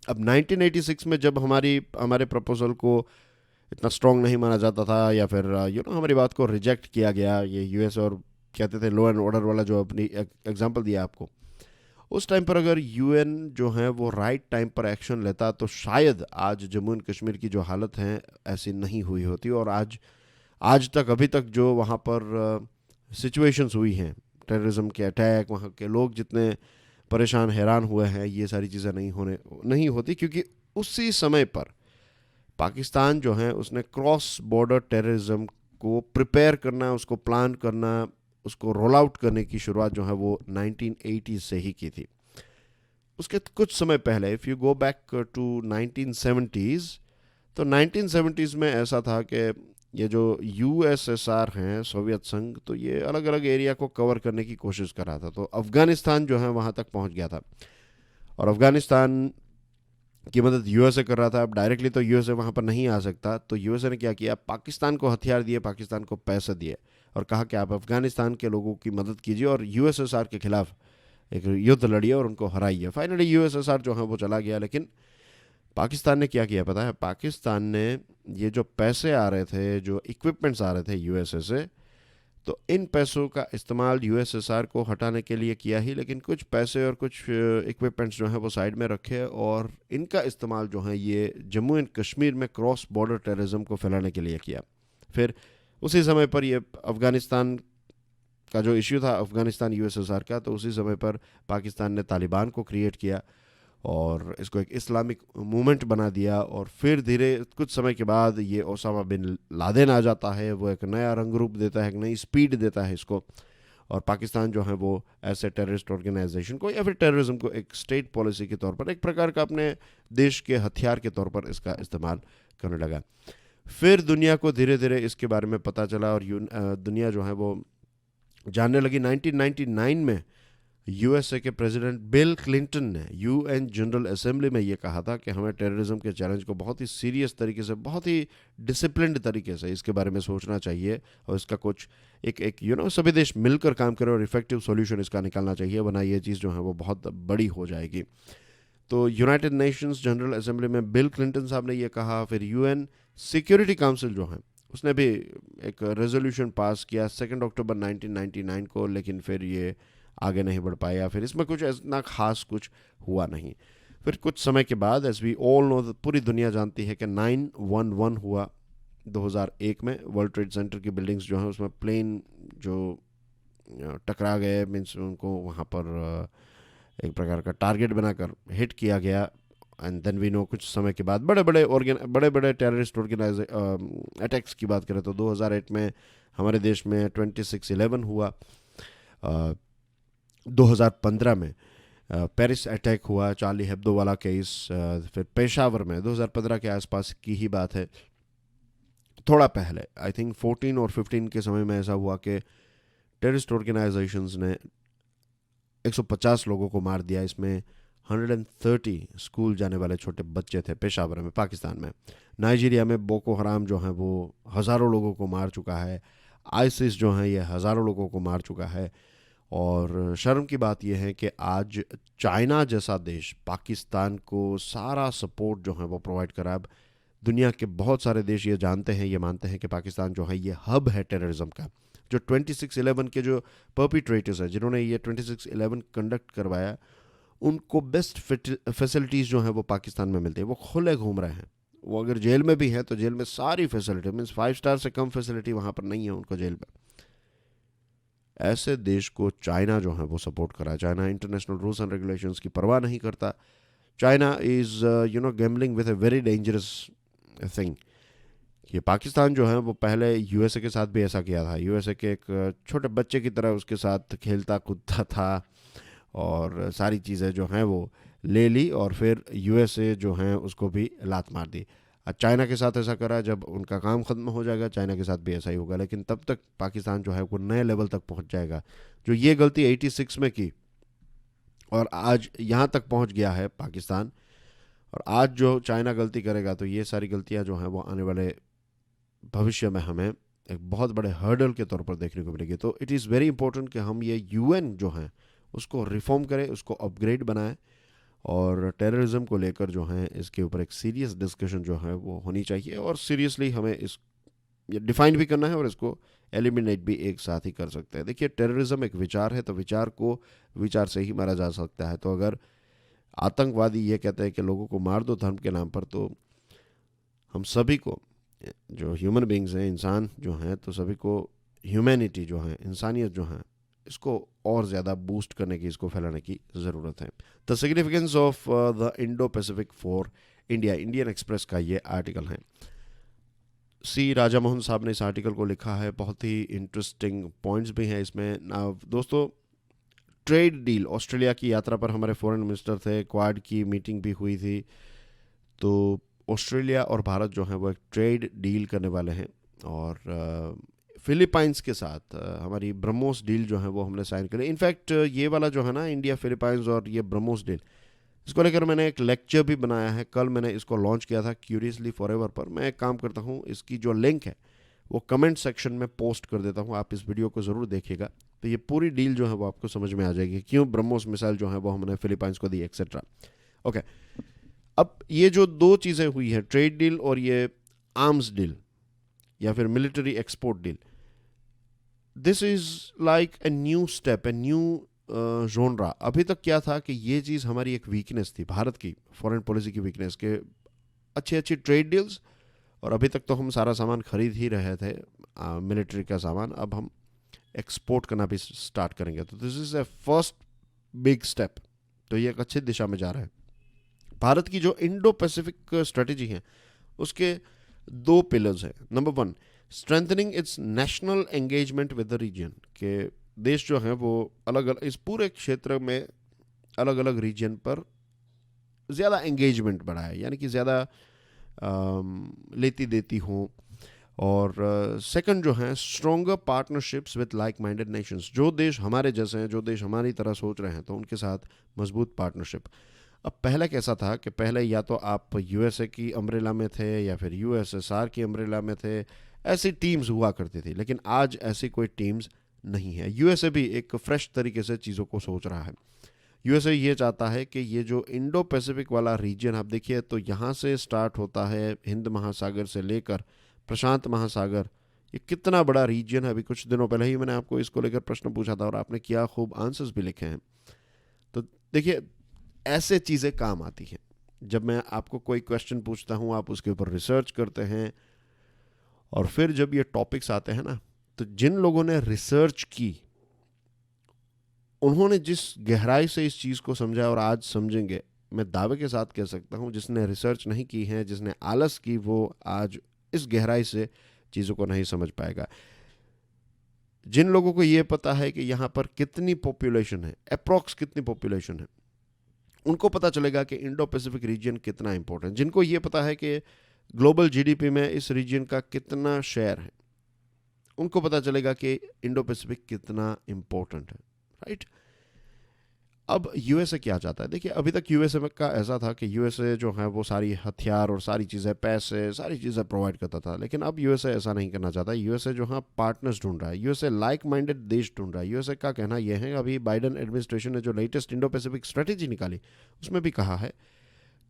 अब 1986 में जब हमारे प्रपोजल को इतना स्ट्रॉन्ग नहीं माना जाता था, या फिर हमारी बात को रिजेक्ट किया गया, ये यूएस और कहते थे लॉ एंड ऑर्डर वाला जो अपनी एग्जांपल दिया आपको, उस टाइम पर अगर यूएन जो है वो राइट टाइम पर एक्शन लेता तो शायद आज जम्मू एंड कश्मीर की जो हालत है ऐसी नहीं हुई होती। और आज तक अभी तक जो वहाँ पर सिचुएशंस हुई हैं, टेररिज्म के अटैक, वहाँ के लोग जितने परेशान हैरान हुए हैं, ये सारी चीज़ें नहीं होती, क्योंकि उसी समय पर पाकिस्तान जो है उसने क्रॉस बॉर्डर टेररिज्म को प्रिपेयर करना, उसको प्लान करना, उसको रोल आउट करने की शुरुआत जो है वो 1980 से ही की थी। उसके कुछ समय पहले if you go back to 1970s, तो 1970s में ऐसा था कि ये जो यूएसएसआर हैं, सोवियत संघ, तो ये अलग अलग एरिया को कवर करने की कोशिश कर रहा था। तो अफ़गानिस्तान जो है वहाँ तक पहुँच गया था, और अफ़गानिस्तान की मदद यूएसए कर रहा था। अब डायरेक्टली तो यूएसए वहाँ पर नहीं आ सकता, तो यूएसए ने क्या किया, पाकिस्तान को हथियार दिए, पाकिस्तान को पैसे दिए, और कहा कि आप अफ़गानिस्तान के लोगों की मदद कीजिए और यूएसएसआर के खिलाफ एक युद्ध लड़िए और उनको हराइए। फाइनली यूएसएसआर जो है वो चला गया, लेकिन पाकिस्तान ने क्या किया पता है? पाकिस्तान ने ये जो पैसे आ रहे थे, जो इक्विपमेंट्स आ रहे थे यूएसए से, तो इन पैसों का इस्तेमाल यूएसएसआर को हटाने के लिए किया ही, लेकिन कुछ पैसे और कुछ इक्विपमेंट्स जो हैं वो साइड में रखे, और इनका इस्तेमाल जो है ये जम्मू एंड कश्मीर में क्रॉस बॉर्डर टेररिज्म को फैलाने के लिए किया। फिर उसी समय पर ये अफ़गानिस्तान का जो इश्यू था, अफ़गानिस्तान यूएसएसआर का, तो उसी समय पर पाकिस्तान ने तालिबान को क्रिएट किया और इसको एक इस्लामिक मूवमेंट बना दिया। और फिर धीरे कुछ समय के बाद ये ओसामा बिन लादेन आ जाता है, वो एक नया रंग रूप देता है, एक नई स्पीड देता है इसको, और पाकिस्तान जो है वो ऐसे टेररिस्ट ऑर्गेनाइजेशन को या फिर टेररिज्म को एक स्टेट पॉलिसी के तौर पर, एक प्रकार का अपने देश के हथियार के तौर पर इसका इस्तेमाल करने लगा। फिर दुनिया को धीरे धीरे इसके बारे में पता चला, और दुनिया जो है वो जानने लगी। 1999 में यूएसए के प्रेसिडेंट बिल क्लिंटन ने यूएन जनरल असेंबली में ये कहा था कि हमें टेररिज्म के चैलेंज को बहुत ही सीरियस तरीके से, बहुत ही डिसिप्लिन्ड तरीके से इसके बारे में सोचना चाहिए, और इसका कुछ एक सभी देश मिलकर काम करें और इफेक्टिव सॉल्यूशन इसका निकालना चाहिए, वरना ये चीज़ जो है वो बहुत बड़ी हो जाएगी। तो यूनाइटेड नेशंस जनरल असेंबली में बिल क्लिंटन साहब ने ये कहा। फिर यूएन सिक्योरिटी काउंसिल जो है उसने भी एक रेजोल्यूशन पास किया 2 अक्टूबर 1999 को, लेकिन फिर ये आगे नहीं बढ़ पाया। फिर इसमें कुछ इतना खास कुछ हुआ नहीं। फिर कुछ समय के बाद, एज वी ऑल नो, पूरी दुनिया जानती है कि 9/11 हुआ 2001 में। वर्ल्ड ट्रेड सेंटर की बिल्डिंग्स जो हैं उसमें प्लेन जो टकरा गए, मीन्स उनको वहाँ पर एक प्रकार का टारगेट बनाकर हिट किया गया। एंड देन वी नो कुछ समय के बाद बड़े बड़े टेररिस्ट अटैक्स की बात करें तो 2008 में हमारे देश में 26/11 हुआ, 2015 में पेरिस अटैक हुआ, चार्ली हेब्दो वाला केस, फिर पेशावर में 2015 के आसपास की ही बात है। थोड़ा पहले आई थिंक 14 और 15 के समय में ऐसा हुआ कि टेररिस्ट ऑर्गेनाइजेशंस ने 150 लोगों को मार दिया। इसमें 130 स्कूल जाने वाले छोटे बच्चे थे पेशावर में, पाकिस्तान में। नाइजीरिया में बोको हराम जो है वो हज़ारों लोगों को मार चुका है। आईसिस जो है ये हज़ारों लोगों को मार चुका है। और शर्म की बात यह है कि आज चाइना जैसा देश पाकिस्तान को सारा सपोर्ट जो है वो प्रोवाइड करा। अब दुनिया के बहुत सारे देश ये जानते हैं, ये मानते हैं कि पाकिस्तान जो है ये हब है टेररिज्म का। जो 26/11 के जो परपिट्रेटर्स हैं, जिन्होंने ये 26/11 कंडक्ट करवाया, उनको बेस्ट फैसिलिटीज़ जो हैं वो पाकिस्तान में मिलती है। वो खुले घूम रहे हैं। वो अगर जेल में भी हैं तो जेल में सारी फैसिलिटी, मीन्स 5 स्टार से कम फैसिलिटी वहाँ पर नहीं है उनको जेल में। ऐसे देश को चाइना जो है वो सपोर्ट करा है। China international rules and regulations की परवाह नहीं करता। China is gambling with a very dangerous thing. ये पाकिस्तान जो है वो पहले यूएसए के साथ भी ऐसा किया था। यूएसए के एक छोटे बच्चे की तरह उसके साथ खेलता कूदता था और सारी चीज़ें जो हैं वो ले ली, और फिर यूएसए जो हैं उसको भी लात मार दी। आज चाइना के साथ ऐसा करा, जब उनका काम ख़त्म हो जाएगा चाइना के साथ भी ऐसा ही होगा। लेकिन तब तक पाकिस्तान जो है वो नए लेवल तक पहुंच जाएगा। जो ये गलती 86 में की और आज यहाँ तक पहुंच गया है पाकिस्तान, और आज जो चाइना गलती करेगा तो ये सारी गलतियाँ जो हैं वो आने वाले भविष्य में हमें एक बहुत बड़े हर्डल के तौर पर देखने को मिलेगी। तो इट इज़ वेरी इंपॉर्टेंट कि हम ये यूएन जो है उसको रिफॉर्म करें, उसको अपग्रेड बनाएं, और टेररिज्म को लेकर जो है इसके ऊपर एक सीरियस डिस्कशन जो है वो होनी चाहिए। और सीरियसली हमें इस ये डिफाइन भी करना है और इसको एलिमिनेट भी एक साथ ही कर सकते हैं। देखिए, टेररिज्म एक विचार है, तो विचार को विचार से ही मारा जा सकता है। तो अगर आतंकवादी ये कहते हैं कि लोगों को मार दो धर्म के नाम पर, तो हम सभी को, जो ह्यूमन बींग्स हैं, इंसान जो हैं, तो सभी को ह्यूमैनिटी जो है, इंसानियत जो है, इसको और ज़्यादा बूस्ट करने की, इसको फैलाने की ज़रूरत है। The significance of the Indo Pacific for India, Indian express का ये आर्टिकल है। सी राजा मोहन साहब ने इस आर्टिकल को लिखा है। बहुत ही इंटरेस्टिंग पॉइंट्स भी हैं इसमें। दोस्तों, ट्रेड डील, ऑस्ट्रेलिया की यात्रा पर हमारे फॉरेन मिनिस्टर थे, क्वाड की मीटिंग भी हुई थी। तो ऑस्ट्रेलिया और भारत जो है वो एक ट्रेड डील करने वाले हैं, और फिलीपाइंस के साथ हमारी ब्रह्मोस डील जो है वो हमने साइन करी। इनफैक्ट ये वाला जो है ना, इंडिया फिलीपाइंस और ये ब्रह्मोस डील, इसको लेकर मैंने एक लेक्चर भी बनाया है। कल मैंने इसको लॉन्च किया था क्यूरियसली फॉरएवर पर। मैं एक काम करता हूँ, इसकी जो लिंक है वो कमेंट सेक्शन में पोस्ट कर देता हूँ, आप इस वीडियो को ज़रूर देखिएगा। तो ये पूरी डील जो है वो आपको समझ में आ जाएगी, क्यों ब्रह्मोस मिसाइल जो है वो हमने फिलीपाइंस को दी, एक्सेट्रा। ओके, अब ये जो दो चीज़ें हुई है, ट्रेड डील और ये आर्म्स डील या फिर military export deal, this is like a new step, a new जोनरा। अभी तक क्या था कि ये चीज़ हमारी एक वीकनेस थी, भारत की फॉरेन पॉलिसी की वीकनेस, के अच्छी अच्छी ट्रेड डील्स, और अभी तक तो हम सारा सामान खरीद ही रहे थे, मिलिट्री का सामान। अब हम एक्सपोर्ट करना भी स्टार्ट करेंगे, तो this is a first big step. तो ये एक अच्छी दिशा में जा रहा है। भारत की जो इंडो पैसिफिक स्ट्रेटेजी है उसके दो पिलर्स हैं। Number 1, strengthening its national engagement with the region, के देश जो हैं वो अलग अलग इस पूरे क्षेत्र में अलग अलग रीजन पर ज़्यादा एंगेजमेंट बढ़ाए, यानी कि ज़्यादा लेती देती हों। और सेकंड जो है, stronger partnerships with like minded Nations, जो देश हमारे जैसे हैं, जो देश हमारी तरह सोच रहे हैं, तो उनके साथ मजबूत पार्टनरशिप। अब पहले कैसा था कि पहले या तो आप यूएसए की अम्ब्रेला में थे या फिर यूएसएसआर की अम्ब्रेला में थे, ऐसी टीम्स हुआ करती थी। लेकिन आज ऐसी कोई टीम्स नहीं है। यूएसए भी एक फ्रेश तरीके से चीज़ों को सोच रहा है। यूएसए ये चाहता है कि ये जो इंडो पैसिफिक वाला रीजन आप देखिए, तो यहाँ से स्टार्ट होता है, हिंद महासागर से लेकर प्रशांत महासागर, ये कितना बड़ा रीजन है। अभी कुछ दिनों पहले ही मैंने आपको इसको लेकर प्रश्न पूछा था और आपने क्या खूब आंसर्स भी लिखे हैं। तो देखिए, ऐसे चीज़ें काम आती हैं। जब मैं आपको कोई क्वेश्चन पूछता हूँ, आप उसके ऊपर रिसर्च करते हैं, और फिर जब ये टॉपिक्स आते हैं ना, तो जिन लोगों ने रिसर्च की, उन्होंने जिस गहराई से इस चीज़ को समझा और आज समझेंगे, मैं दावे के साथ कह सकता हूँ, जिसने रिसर्च नहीं की है, जिसने आलस की, वो आज इस गहराई से चीज़ों को नहीं समझ पाएगा। जिन लोगों को ये पता है कि यहाँ पर कितनी पॉपुलेशन है, अप्रॉक्स कितनी पॉपुलेशन है, उनको पता चलेगा कि इंडो पैसिफिक रीजन कितना इंपॉर्टेंट। जिनको ये पता है कि ग्लोबल जीडीपी में इस रीजन का कितना शेयर है, उनको पता चलेगा कि इंडो पैसिफिक कितना इंपॉर्टेंट है, राइट। अब यूएसए क्या चाहता है? देखिए, अभी तक यूएसए का ऐसा था कि यूएसए जो है वो सारी हथियार और सारी चीज़ें, पैसे, सारी चीज़ें प्रोवाइड करता था, लेकिन अब यूएसए ऐसा नहीं करना चाहता। यूएसए जो है पार्टनर्स ढूंढ रहा है, यूएसए लाइक माइंडेड देश ढूंढ रहा है। यूएसए का कहना यह है, अभी बाइडेन एडमिनिस्ट्रेशन ने जो लेटेस्ट इंडो पैसिफिक स्ट्रेटेजी निकाली उसमें भी कहा है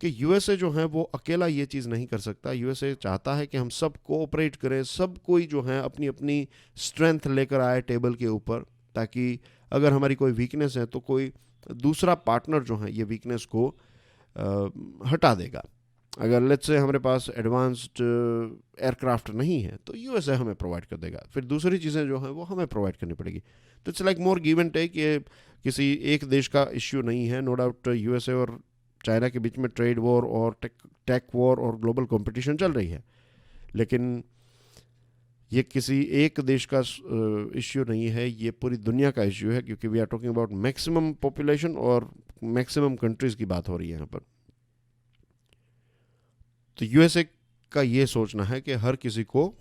कि यूएसए जो है वो अकेला ये चीज़ नहीं कर सकता। यूएसए चाहता है कि हम सब कोऑपरेट करें, सब कोई जो है अपनी अपनी स्ट्रेंथ लेकर आए टेबल के ऊपर, ताकि अगर हमारी कोई वीकनेस है तो कोई दूसरा पार्टनर जो है ये वीकनेस को हटा देगा। अगर लेट्स से हमारे पास एडवांस्ड एयरक्राफ्ट नहीं है तो यूएसए हमें प्रोवाइड कर देगा, फिर दूसरी चीज़ें जो हैं वो हमें प्रोवाइड करनी पड़ेगी। तो it's like more give and take. ये किसी एक देश का इश्यू नहीं है। नो डाउट यूएसए और चाइना के बीच में ट्रेड वॉर और टेक वॉर और ग्लोबल कंपटीशन चल रही है, लेकिन ये किसी एक देश का इश्यू नहीं है, ये पूरी दुनिया का इश्यू है, क्योंकि we are talking about maximum population और मैक्सिमम कंट्रीज की बात हो रही है यहाँ पर। तो यूएसए का ये सोचना है कि हर किसी को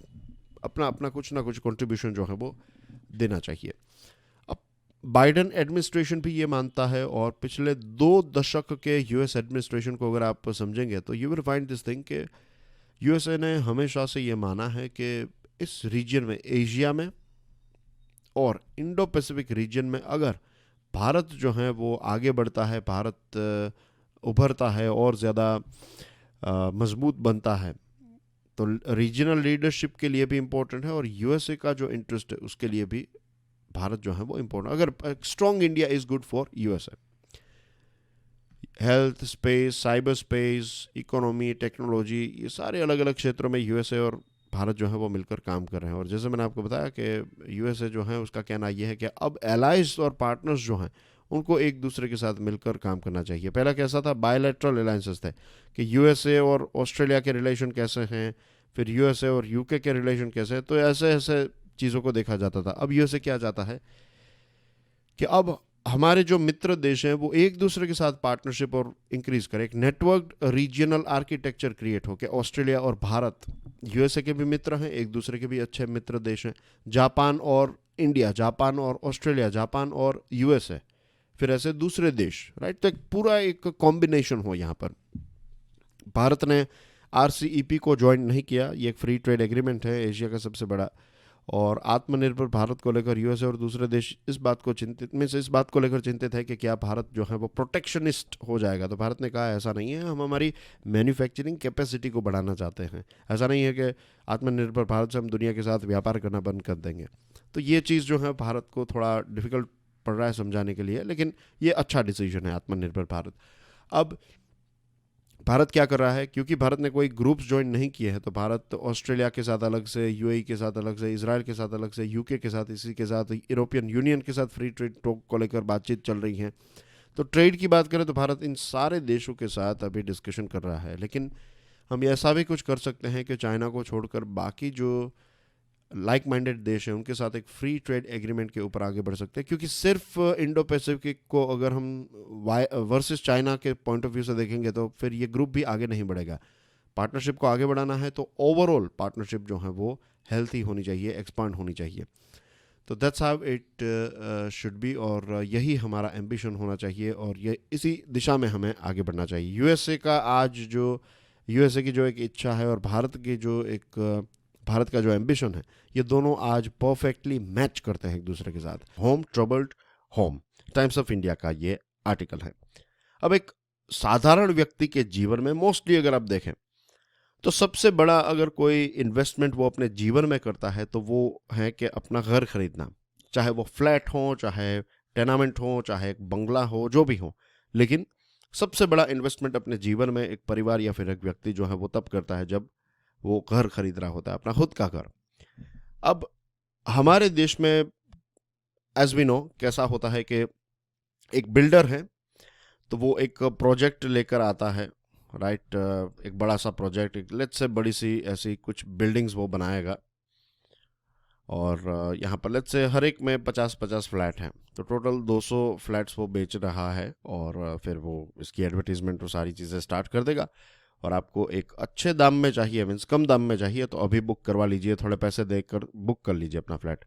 अपना अपना कुछ ना कुछ कंट्रीब्यूशन जो है वो देना चाहिए। अब बाइडेन एडमिनिस्ट्रेशन भी ये मानता है, और पिछले 2 दशक के यूएस एडमिनिस्ट्रेशन को अगर आप समझेंगे तो you will find this thing कि यूएसए ने हमेशा से ये माना है कि इस रीजन में, एशिया में और इंडो पैसिफिक रीजन में, अगर भारत जो है वो आगे बढ़ता है, भारत उभरता है और ज़्यादा मजबूत बनता है, तो रीजनल लीडरशिप के लिए भी इम्पोर्टेंट है, और यूएसए का जो इंटरेस्ट है उसके लिए भी भारत जो है वो इम्पोर्टेंट। अगर strong India is good for USA. Health, space, cyber space, economy, technology, ये सारे अलग अलग क्षेत्रों में यूएसए और भारत जो है वो मिलकर काम कर रहे हैं। और जैसे मैंने आपको बताया कि यूएसए जो है उसका कहना यह है कि अब एलाइज और पार्टनर्स जो हैं उनको एक दूसरे के साथ मिलकर काम करना चाहिए। पहला कैसा था? बायलैटरल अलायंसेस थे कि यूएसए और ऑस्ट्रेलिया के रिलेशन कैसे हैं, फिर यूएसए और यूके के रिलेशन कैसे हैं, तो ऐसे ऐसे चीज़ों को देखा जाता था। अब यूएसए क्या चाहता है कि अब हमारे जो मित्र देश हैं वो एक दूसरे के साथ पार्टनरशिप और इंक्रीज करें, एक नेटवर्क रीजनल आर्किटेक्चर क्रिएट हो कि ऑस्ट्रेलिया और भारत यूएसए के भी मित्र हैं, एक दूसरे के भी अच्छे मित्र देश हैं। जापान और इंडिया, जापान और ऑस्ट्रेलिया, जापान और यूएसए, फिर ऐसे दूसरे देश, राइट? तो एक पूरा एक कॉम्बिनेशन हो यहाँ पर। भारत ने आरसीईपी को ज्वाइन नहीं किया, ये एक फ्री ट्रेड एग्रीमेंट है, एशिया का सबसे बड़ा, और आत्मनिर्भर भारत को लेकर यूएसए और दूसरे देश इस बात को लेकर चिंतित है कि क्या भारत जो है वो प्रोटेक्शनिस्ट हो जाएगा। तो भारत ने कहा ऐसा नहीं है, हम हमारी मैन्युफैक्चरिंग कैपेसिटी को बढ़ाना चाहते हैं। ऐसा नहीं है कि आत्मनिर्भर भारत से हम दुनिया के साथ व्यापार करना बंद कर देंगे। तो ये चीज़ जो है भारत को थोड़ा डिफिकल्ट पड़ रहा है समझाने के लिए, लेकिन ये अच्छा डिसीजन है आत्मनिर्भर भारत। अब भारत क्या कर रहा है? क्योंकि भारत ने कोई ग्रुप्स ज्वाइन नहीं किए हैं, तो भारत ऑस्ट्रेलिया के साथ अलग से, यूएई के साथ अलग से, इसराइल के साथ अलग से, यूके के साथ, इसी के साथ यूरोपियन यूनियन के साथ फ्री ट्रेड टॉक को लेकर बातचीत चल रही है। तो ट्रेड की बात करें तो भारत इन सारे देशों के साथ अभी डिस्कशन कर रहा है। लेकिन हम ऐसा भी कुछ कर सकते हैं कि चाइना को छोड़कर बाकी जो लाइक माइंडेड देश हैं उनके साथ एक फ्री ट्रेड एग्रीमेंट के ऊपर आगे बढ़ सकते हैं, क्योंकि सिर्फ इंडो पैसिफिक को अगर हम वर्सेस चाइना के पॉइंट ऑफ व्यू से देखेंगे तो फिर ये ग्रुप भी आगे नहीं बढ़ेगा। पार्टनरशिप को आगे बढ़ाना है तो ओवरऑल पार्टनरशिप जो है वो हेल्थी होनी चाहिए, एक्सपांड होनी चाहिए। तो that's how it should be, और यही हमारा एम्बिशन होना चाहिए, और ये इसी दिशा में हमें आगे बढ़ना चाहिए। यूएसए की जो एक इच्छा है और भारत का जो एम्बिशन है, ये दोनों आज परफेक्टली मैच करते हैं एक दूसरे के साथ। Home troubled home, times of India का ये आर्टिकल है। अब एक साधारण व्यक्ति के जीवन में मोस्टली अगर आप देखें तो सबसे बड़ा अगर कोई इन्वेस्टमेंट वो अपने जीवन में करता है तो वो है कि अपना घर खरीदना, चाहे वो फ्लैट हो, चाहे टेनामेंट हो, चाहे एक बंगला हो, जो भी हो। लेकिन सबसे बड़ा इन्वेस्टमेंट अपने जीवन में एक परिवार या फिर एक व्यक्ति जो है वो तब करता है जब वो घर खरीद रहा होता है, अपना खुद का घर। अब हमारे देश में एज वी नो कैसा होता है कि एक बिल्डर है तो वो एक प्रोजेक्ट लेकर आता है, राइट? एक बड़ा सा प्रोजेक्ट, लेट्स से बड़ी सी ऐसी कुछ बिल्डिंग्स वो बनाएगा, और यहाँ पर लेट्स से हर एक में 50-50 फ्लैट हैं, तो टोटल 200 फ्लैट्स वो बेच रहा है, और फिर वो इसकी एडवर्टीजमेंट और सारी चीज़ें स्टार्ट कर देगा। और आपको एक अच्छे दाम में चाहिए, मीन्स कम दाम में चाहिए, तो अभी बुक करवा लीजिए, थोड़े पैसे देकर बुक कर लीजिए अपना फ्लैट।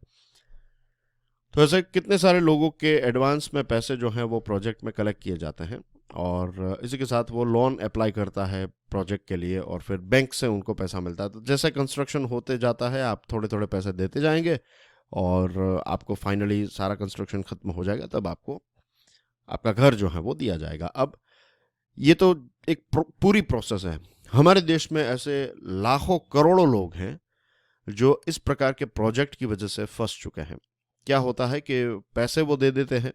तो ऐसे कितने सारे लोगों के एडवांस में पैसे जो हैं वो प्रोजेक्ट में कलेक्ट किए जाते हैं, और इसी के साथ वो लोन अप्लाई करता है प्रोजेक्ट के लिए, और फिर बैंक से उनको पैसा मिलता है। तो जैसे कंस्ट्रक्शन होते जाता है आप थोड़े थोड़े पैसे देते जाएंगे, और आपको फाइनली सारा कंस्ट्रक्शन खत्म हो जाएगा, तब आपको आपका घर जो है वो दिया जाएगा। अब ये तो एक पूरी प्रोसेस है। हमारे देश में ऐसे लाखों करोड़ों लोग हैं जो इस प्रकार के प्रोजेक्ट की वजह से फंस चुके हैं। क्या होता है कि पैसे वो दे देते हैं,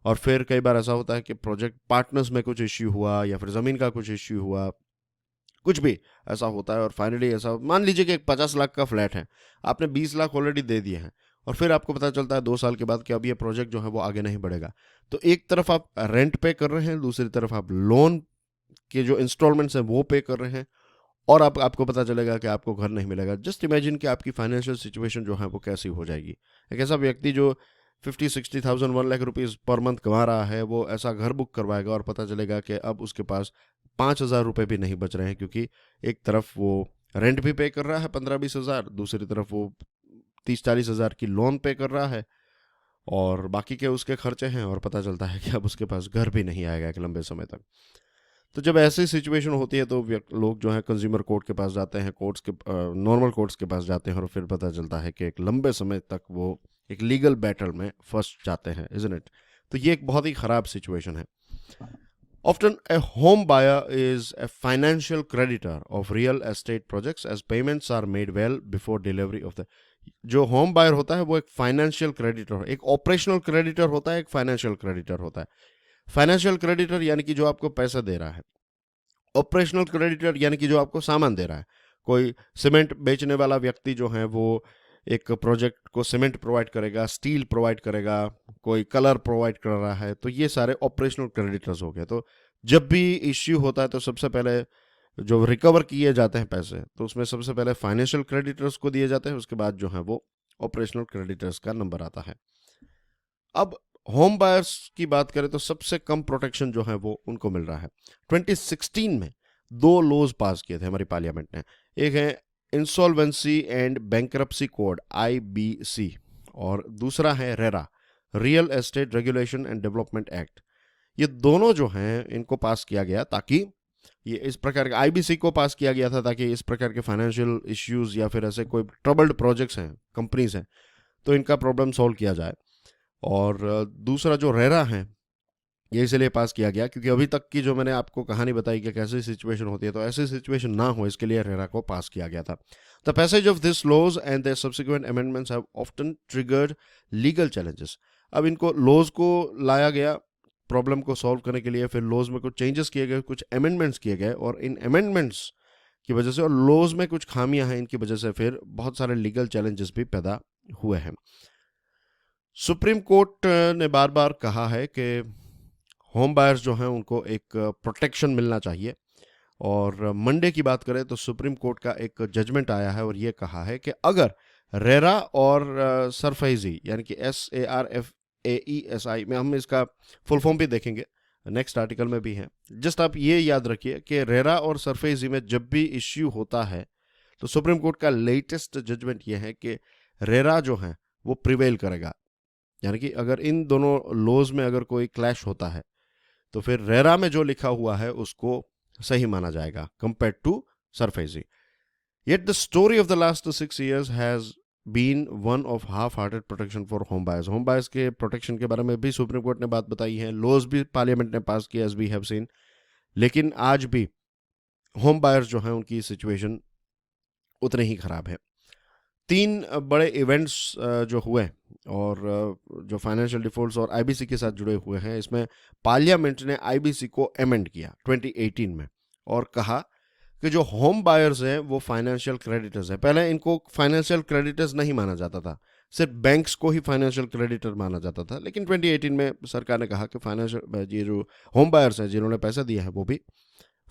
और फिर कई बार ऐसा होता है कि प्रोजेक्ट पार्टनर्स में कुछ इश्यू हुआ, या फिर ज़मीन का कुछ इश्यू हुआ, कुछ भी ऐसा होता है, और फाइनली ऐसा मान लीजिए कि एक 50 लाख का फ्लैट है, आपने 20 लाख ऑलरेडी दे दिए हैं, और फिर आपको पता चलता है 2 साल के बाद कि अब ये प्रोजेक्ट जो है वो आगे नहीं बढ़ेगा। तो एक तरफ आप रेंट पे कर रहे हैं, दूसरी तरफ आप लोन के जो इंस्टॉलमेंट्स हैं वो पे कर रहे हैं, और आपको पता चलेगा कि आपको घर नहीं मिलेगा। जस्ट इमेजिन कि आपकी फाइनेंशियल सिचुएशन जो है वो कैसी हो जाएगी। एक ऐसा व्यक्ति जो 50-60,000 1 लाख रुपीज़ पर मंथ कमा रहा है, वो ऐसा घर बुक करवाएगा और पता चलेगा कि अब उसके पास 5,000 रुपये भी नहीं बच रहे हैं, क्योंकि एक तरफ वो रेंट भी पे कर रहा है 15-20 हज़ार, दूसरी तरफ वो 30-40 हज़ार की लोन पे कर रहा है, और बाकी के उसके खर्चे हैं, और पता चलता है कि अब उसके पास घर भी नहीं आएगा एक लंबे समय तक। तो जब ऐसी सिचुएशन होती है तो लोग जो है कंज्यूमर कोर्ट के पास जाते हैं, कोर्ट्स के नॉर्मल कोर्ट्स के पास जाते हैं, और फिर पता चलता है कि एक लंबे समय तक वो एक लीगल बैटल में फंस जाते हैं, इज़न्ट इट? तो ये एक बहुत ही ख़राब सिचुएशन है। Often, a home buyer is a financial creditor of real estate projects as payments are made well before delivery of the. जो होम बायर होता है वो एक फाइनेंशियल क्रेडिटर, एक ऑपरेशनल क्रेडिटर होता है, एक फाइनेंशियल क्रेडिटर होता है। फाइनेंशियल क्रेडिटर यानी कि जो आपको पैसा दे रहा है, ऑपरेशनल क्रेडिटर यानी कि जो आपको सामान दे रहा है। कोई सीमेंट बेचने वाला व्यक्ति जो है वो एक प्रोजेक्ट को सीमेंट प्रोवाइड करेगा, स्टील प्रोवाइड करेगा, कोई कलर प्रोवाइड कर रहा है, तो ये सारे ऑपरेशनल क्रेडिटर्स हो गए। तो जब भी इश्यू होता है तो सबसे पहले जो रिकवर किए जाते हैं पैसे, तो उसमें सबसे पहले फाइनेंशियल क्रेडिटर्स को दिए जाते हैं, उसके बाद जो है वो ऑपरेशनल क्रेडिटर्स का नंबर आता है। अब होम बायर्स की बात करें तो सबसे कम प्रोटेक्शन जो है वो उनको मिल रहा है। 2016 में 2 लॉज पास किए थे हमारी पार्लियामेंट ने। एक है insolvency and bankruptcy code IBC, और दूसरा है RERA, real estate regulation and development act. ये दोनों जो हैं इनको पास किया गया ताकि ये इस प्रकार के IBC को पास किया गया था ताकि इस प्रकार के फाइनेंशियल इश्यूज या फिर ऐसे कोई ट्रबल्ड प्रोजेक्ट्स हैं, कंपनीज हैं, तो इनका प्रॉब्लम सॉल्व किया जाए। और दूसरा जो रेरा है ये इसलिए पास किया गया क्योंकि अभी तक की जो मैंने आपको कहानी बताई कि कैसी सिचुएशन होती है, तो ऐसी सिचुएशन ना हो इसके लिए रेरा को पास किया गया था। The passage of this laws and their subsequent amendments have often triggered legal challenges. अब इनको लॉज को लाया गया प्रॉब्लम को सॉल्व करने के लिए, फिर लॉज में कुछ चेंजेस किए गए, कुछ अमेंडमेंट्स किए गए, और इन अमेंडमेंट्स की वजह से और लॉज में कुछ खामियां हैं, इनकी वजह से फिर बहुत सारे लीगल चैलेंजेस भी पैदा हुए हैं। सुप्रीम कोर्ट ने बार बार कहा है कि होम बायर्स जो हैं उनको एक प्रोटेक्शन मिलना चाहिए, और मंडे की बात करें तो सुप्रीम कोर्ट का एक जजमेंट आया है और ये कहा है कि अगर रेरा और सरफेजी यानी कि SARFAESI में, हम इसका फुल फॉर्म भी देखेंगे, नेक्स्ट आर्टिकल में भी है, जस्ट आप ये याद रखिए कि रेरा और सरफेजी में जब भी इश्यू होता है तो सुप्रीम कोर्ट का लेटेस्ट जजमेंट ये है कि रेरा जो है वो प्रिवेल करेगा। यानी कि अगर इन दोनों लॉज में अगर कोई क्लैश होता है तो फिर रेरा में जो लिखा हुआ है उसको सही माना जाएगा compared to SARFAESI. Yet the story of the last 6 years has been one of half hearted protection for home buyers. Home buyers के प्रोटेक्शन के बारे में भी सुप्रीम कोर्ट ने बात बताई है, लॉज भी पार्लियामेंट ने पास किया एज वी हैव सीन, लेकिन आज भी होम बायर्स जो हैं उनकी सिचुएशन उतनी ही खराब है। 3 बड़े इवेंट्स जो हुए और जो फाइनेंशियल डिफॉल्ट्स और IBC के साथ जुड़े हुए हैं, इसमें पार्लियामेंट ने IBC को अमेंड किया 2018 में और कहा कि जो होम बायर्स हैं वो फाइनेंशियल क्रेडिटर्स हैं। पहले इनको फाइनेंशियल क्रेडिटर्स नहीं माना जाता था, सिर्फ बैंक्स को ही फाइनेंशियल क्रेडिटर माना जाता था, लेकिन 2018 में सरकार ने कहा कि फाइनेंशियल ये जो होम बायर्स हैं जिन्होंने पैसा दिया है वो भी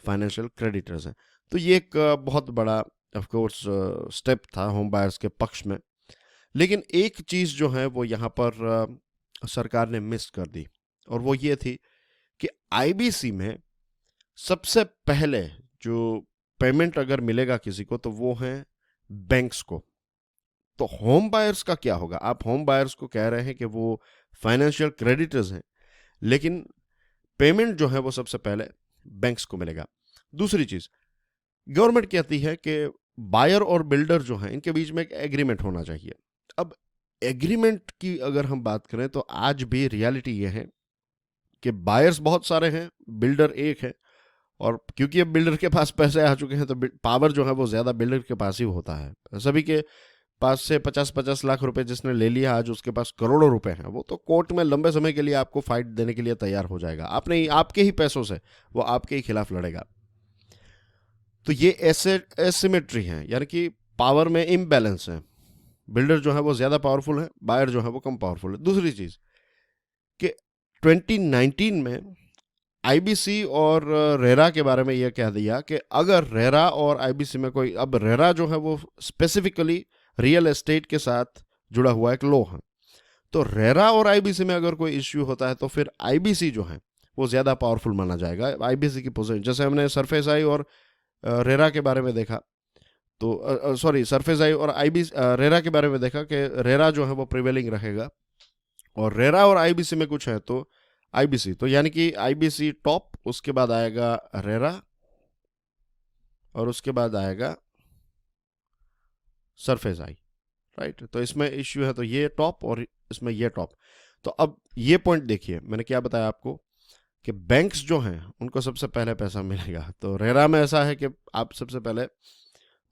फाइनेंशियल क्रेडिटर्स हैं। तो ये एक बहुत बड़ा ऑफ कोर्स स्टेप था होम बायर्स के पक्ष में। लेकिन एक चीज़ जो है वो यहाँ पर सरकार ने मिस कर दी, और वो ये थी कि IBC में सबसे पहले जो पेमेंट अगर मिलेगा किसी को तो वो है बैंक्स को। तो होम बायर्स का क्या होगा? आप होम बायर्स को कह रहे हैं कि वो फाइनेंशियल क्रेडिटर्स हैं, लेकिन पेमेंट जो है वो सबसे पहले बैंक्स को मिलेगा। दूसरी चीज, गवर्नमेंट कहती है कि बायर और बिल्डर जो हैं इनके बीच में एक एग्रीमेंट होना चाहिए। अब एग्रीमेंट की अगर हम बात करें तो आज भी रियलिटी ये है कि बायर्स बहुत सारे हैं, बिल्डर एक है, और क्योंकि अब बिल्डर के पास पैसे आ चुके हैं तो पावर जो है वो ज्यादा बिल्डर के पास ही होता है। सभी के पास से 50-50 लाख रुपए जिसने ले लिया आज उसके पास करोड़ों रुपए हैं, वो तो कोर्ट में लंबे समय के लिए आपको फाइट देने के लिए तैयार हो जाएगा। आपके ही पैसों से वो आपके ही खिलाफ लड़ेगा। तो ये ऐसे एसिमेट्री है, यानी कि पावर में इम्बैलेंस है। बिल्डर जो है वो ज्यादा पावरफुल है, बायर जो है वो कम पावरफुल है। दूसरी चीज कि 2019 में आईबीसी और रेरा के बारे में यह कह दिया कि अगर रेरा और आईबीसी में कोई, अब रेरा जो है वो स्पेसिफिकली रियल एस्टेट के साथ जुड़ा हुआ एक लॉ है, तो रेरा और आईबीसी में अगर कोई इश्यू होता है तो फिर आईबीसी जो है वो ज्यादा पावरफुल माना जाएगा। आईबीसी की पोजीशन, जैसे हमने सरफेस आई और रेरा के बारे में देखा, तो सॉरी सरफेस आई और आईबी रेरा के बारे में देखा कि रेरा जो है वो प्रिवेलिंग रहेगा, और रेरा और आईबीसी में कुछ है तो आईबीसी, तो यानी कि आईबीसी टॉप, उसके बाद आएगा रेरा, और उसके बाद आएगा सरफेस आई, राइट। तो इसमें इश्यू है तो ये टॉप और इसमें ये टॉप। तो अब ये पॉइंट देखिए, मैंने क्या बताया आपको कि बैंक्स जो हैं उनको सबसे पहले पैसा मिलेगा। तो रेरा में ऐसा है कि आप सबसे पहले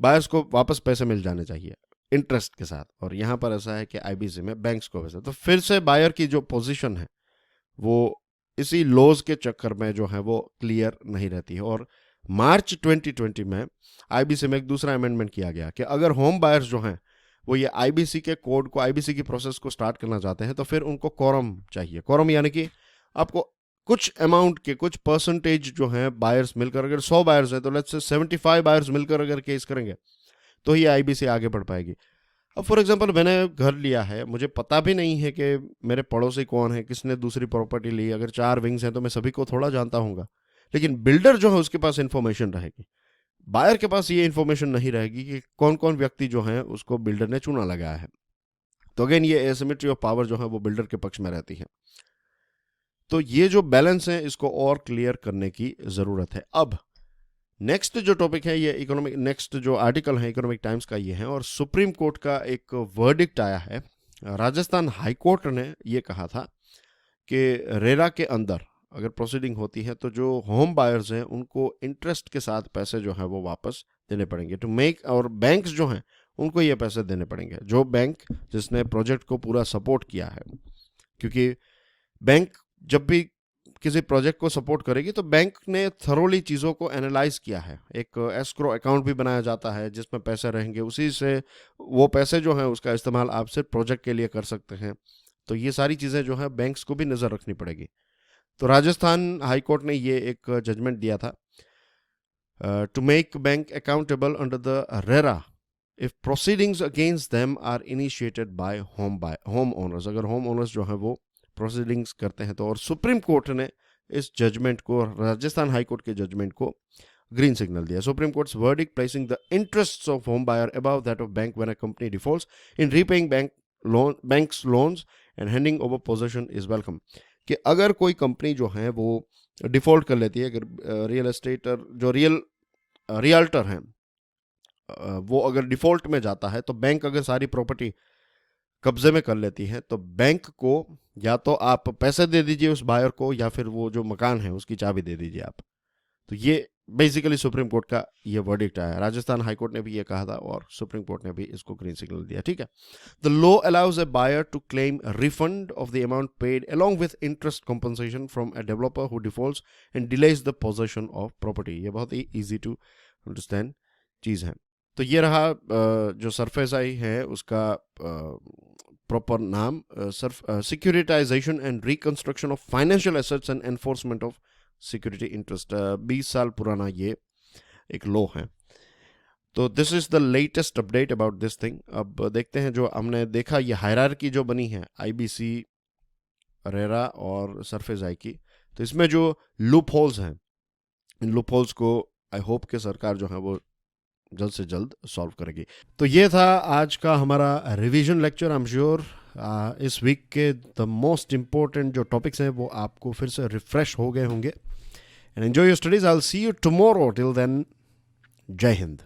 बायर्स को वापस पैसे मिल जाने चाहिए इंटरेस्ट के साथ, और यहाँ पर ऐसा है कि आईबीसी में बैंक्स को पैसा, तो फिर से बायर की जो पोजीशन है वो इसी लॉज के चक्कर में जो है वो क्लियर नहीं रहती है। और मार्च 2020 में आईबीसी में एक दूसरा अमेंडमेंट किया गया कि अगर होम बायर्स जो हैं वो ये आईबीसी के कोड को, आईबीसी की प्रोसेस को स्टार्ट करना चाहते हैं तो फिर उनको कोरम चाहिए। कोरम यानी कि आपको कुछ अमाउंट के, कुछ परसेंटेज जो है बायर्स मिलकर, अगर 100 बायर्स है तो लेट्स से 75 बायर्स मिलकर अगर केस करेंगे तो ये आईबीसी आगे बढ़ पाएगी। अब फॉर एग्जांपल मैंने घर लिया है, मुझे पता भी नहीं है कि मेरे पड़ोसी कौन है, किसने दूसरी प्रॉपर्टी ली, अगर 4 विंग्स हैं तो मैं सभी को थोड़ा जानता हूँगा, लेकिन बिल्डर जो है उसके पास इंफॉर्मेशन रहेगी। बायर के पास ये इंफॉर्मेशन नहीं रहेगी कि कौन कौन व्यक्ति जो है उसको बिल्डर ने चुना लगाया है। तो अगेन ये एसिमेट्री ऑफ पावर जो है वो बिल्डर के पक्ष में रहती है। तो ये जो बैलेंस है इसको और क्लियर करने की जरूरत है। अब नेक्स्ट जो टॉपिक है ये इकोनॉमिक, नेक्स्ट जो आर्टिकल है इकोनॉमिक टाइम्स का ये है, और सुप्रीम कोर्ट का एक वर्डिक्ट आया है। राजस्थान हाई कोर्ट ने ये कहा था कि रेरा के अंदर अगर प्रोसीडिंग होती है तो जो होम बायर्स हैं उनको इंटरेस्ट के साथ पैसे जो है वो वापस देने पड़ेंगे टू मेक, और बैंक्स जो हैं उनको ये पैसे देने पड़ेंगे, जो बैंक जिसने प्रोजेक्ट को पूरा सपोर्ट किया है। क्योंकि बैंक जब भी किसी प्रोजेक्ट को सपोर्ट करेगी तो बैंक ने थरोली चीज़ों को एनालाइज किया है। एक एस्क्रो अकाउंट भी बनाया जाता है जिसमें पैसे रहेंगे, उसी से वो पैसे जो हैं उसका इस्तेमाल आप सिर्फ प्रोजेक्ट के लिए कर सकते हैं। तो ये सारी चीज़ें जो है बैंक्स को भी नज़र रखनी पड़ेगी। तो राजस्थान हाई कोर्ट ने ये एक जजमेंट दिया था, to make bank accountable under the RERA if proceedings against them are initiated by home owners, अगर होम ओनर्स जो है वो प्रोसीडिंग्स करते हैं तो। और सुप्रीम कोर्ट ने इस जजमेंट को, राजस्थान हाई कोर्ट के जजमेंट को ग्रीन सिग्नल दिया। Supreme Court's verdict placing the interests of home buyer above that of bank when a company defaults in repaying banks loans and handing over position is welcome. कि अगर कोई company जो है वो default कर लेती है, अगर रियल एस्टेटर जो रियल्टर हैं वो अगर डिफॉल्ट में जाता है तो बैंक अगर सारी प्रॉपर्टी कब्जे में कर लेती है तो बैंक को या तो आप पैसे दे दीजिए उस बायर को, या फिर वो जो मकान है उसकी चाबी दे दीजिए आप। तो ये बेसिकली सुप्रीम कोर्ट का ये वर्डिक्ट आया। राजस्थान हाई कोर्ट ने भी ये कहा था और सुप्रीम कोर्ट ने भी इसको ग्रीन सिग्नल दिया। ठीक है, the law allows a buyer to claim refund of the amount paid along with interest compensation from a developer who defaults and delays the possession of property. ये बहुत ही easy to understand चीज़ है। तो ये रहा जो सरफेस आई है उसका प्रॉपर नाम, securitisation and reconstruction of financial assets and enforcement of security interest. 20 साल पुराना ये एक लॉ है। तो this is the latest update about this thing. अब देखते हैं जो हमने देखा, ये हायरार्की जो बनी है आईबीसी, रेरा और सरफेस आई की, तो इसमें जो लूप होल्स हैं इन लूप होल्स को आई होप कि सरकार जो है वो जल्द से जल्द सॉल्व करेगी। तो ये था आज का हमारा revision lecture. I am sure इस वीक के द मोस्ट इम्पोर्टेंट जो टॉपिक्स हैं वो आपको फिर से रिफ्रेश हो गए होंगे। And enjoy your studies. I will see you tomorrow. Till then, जय हिंद।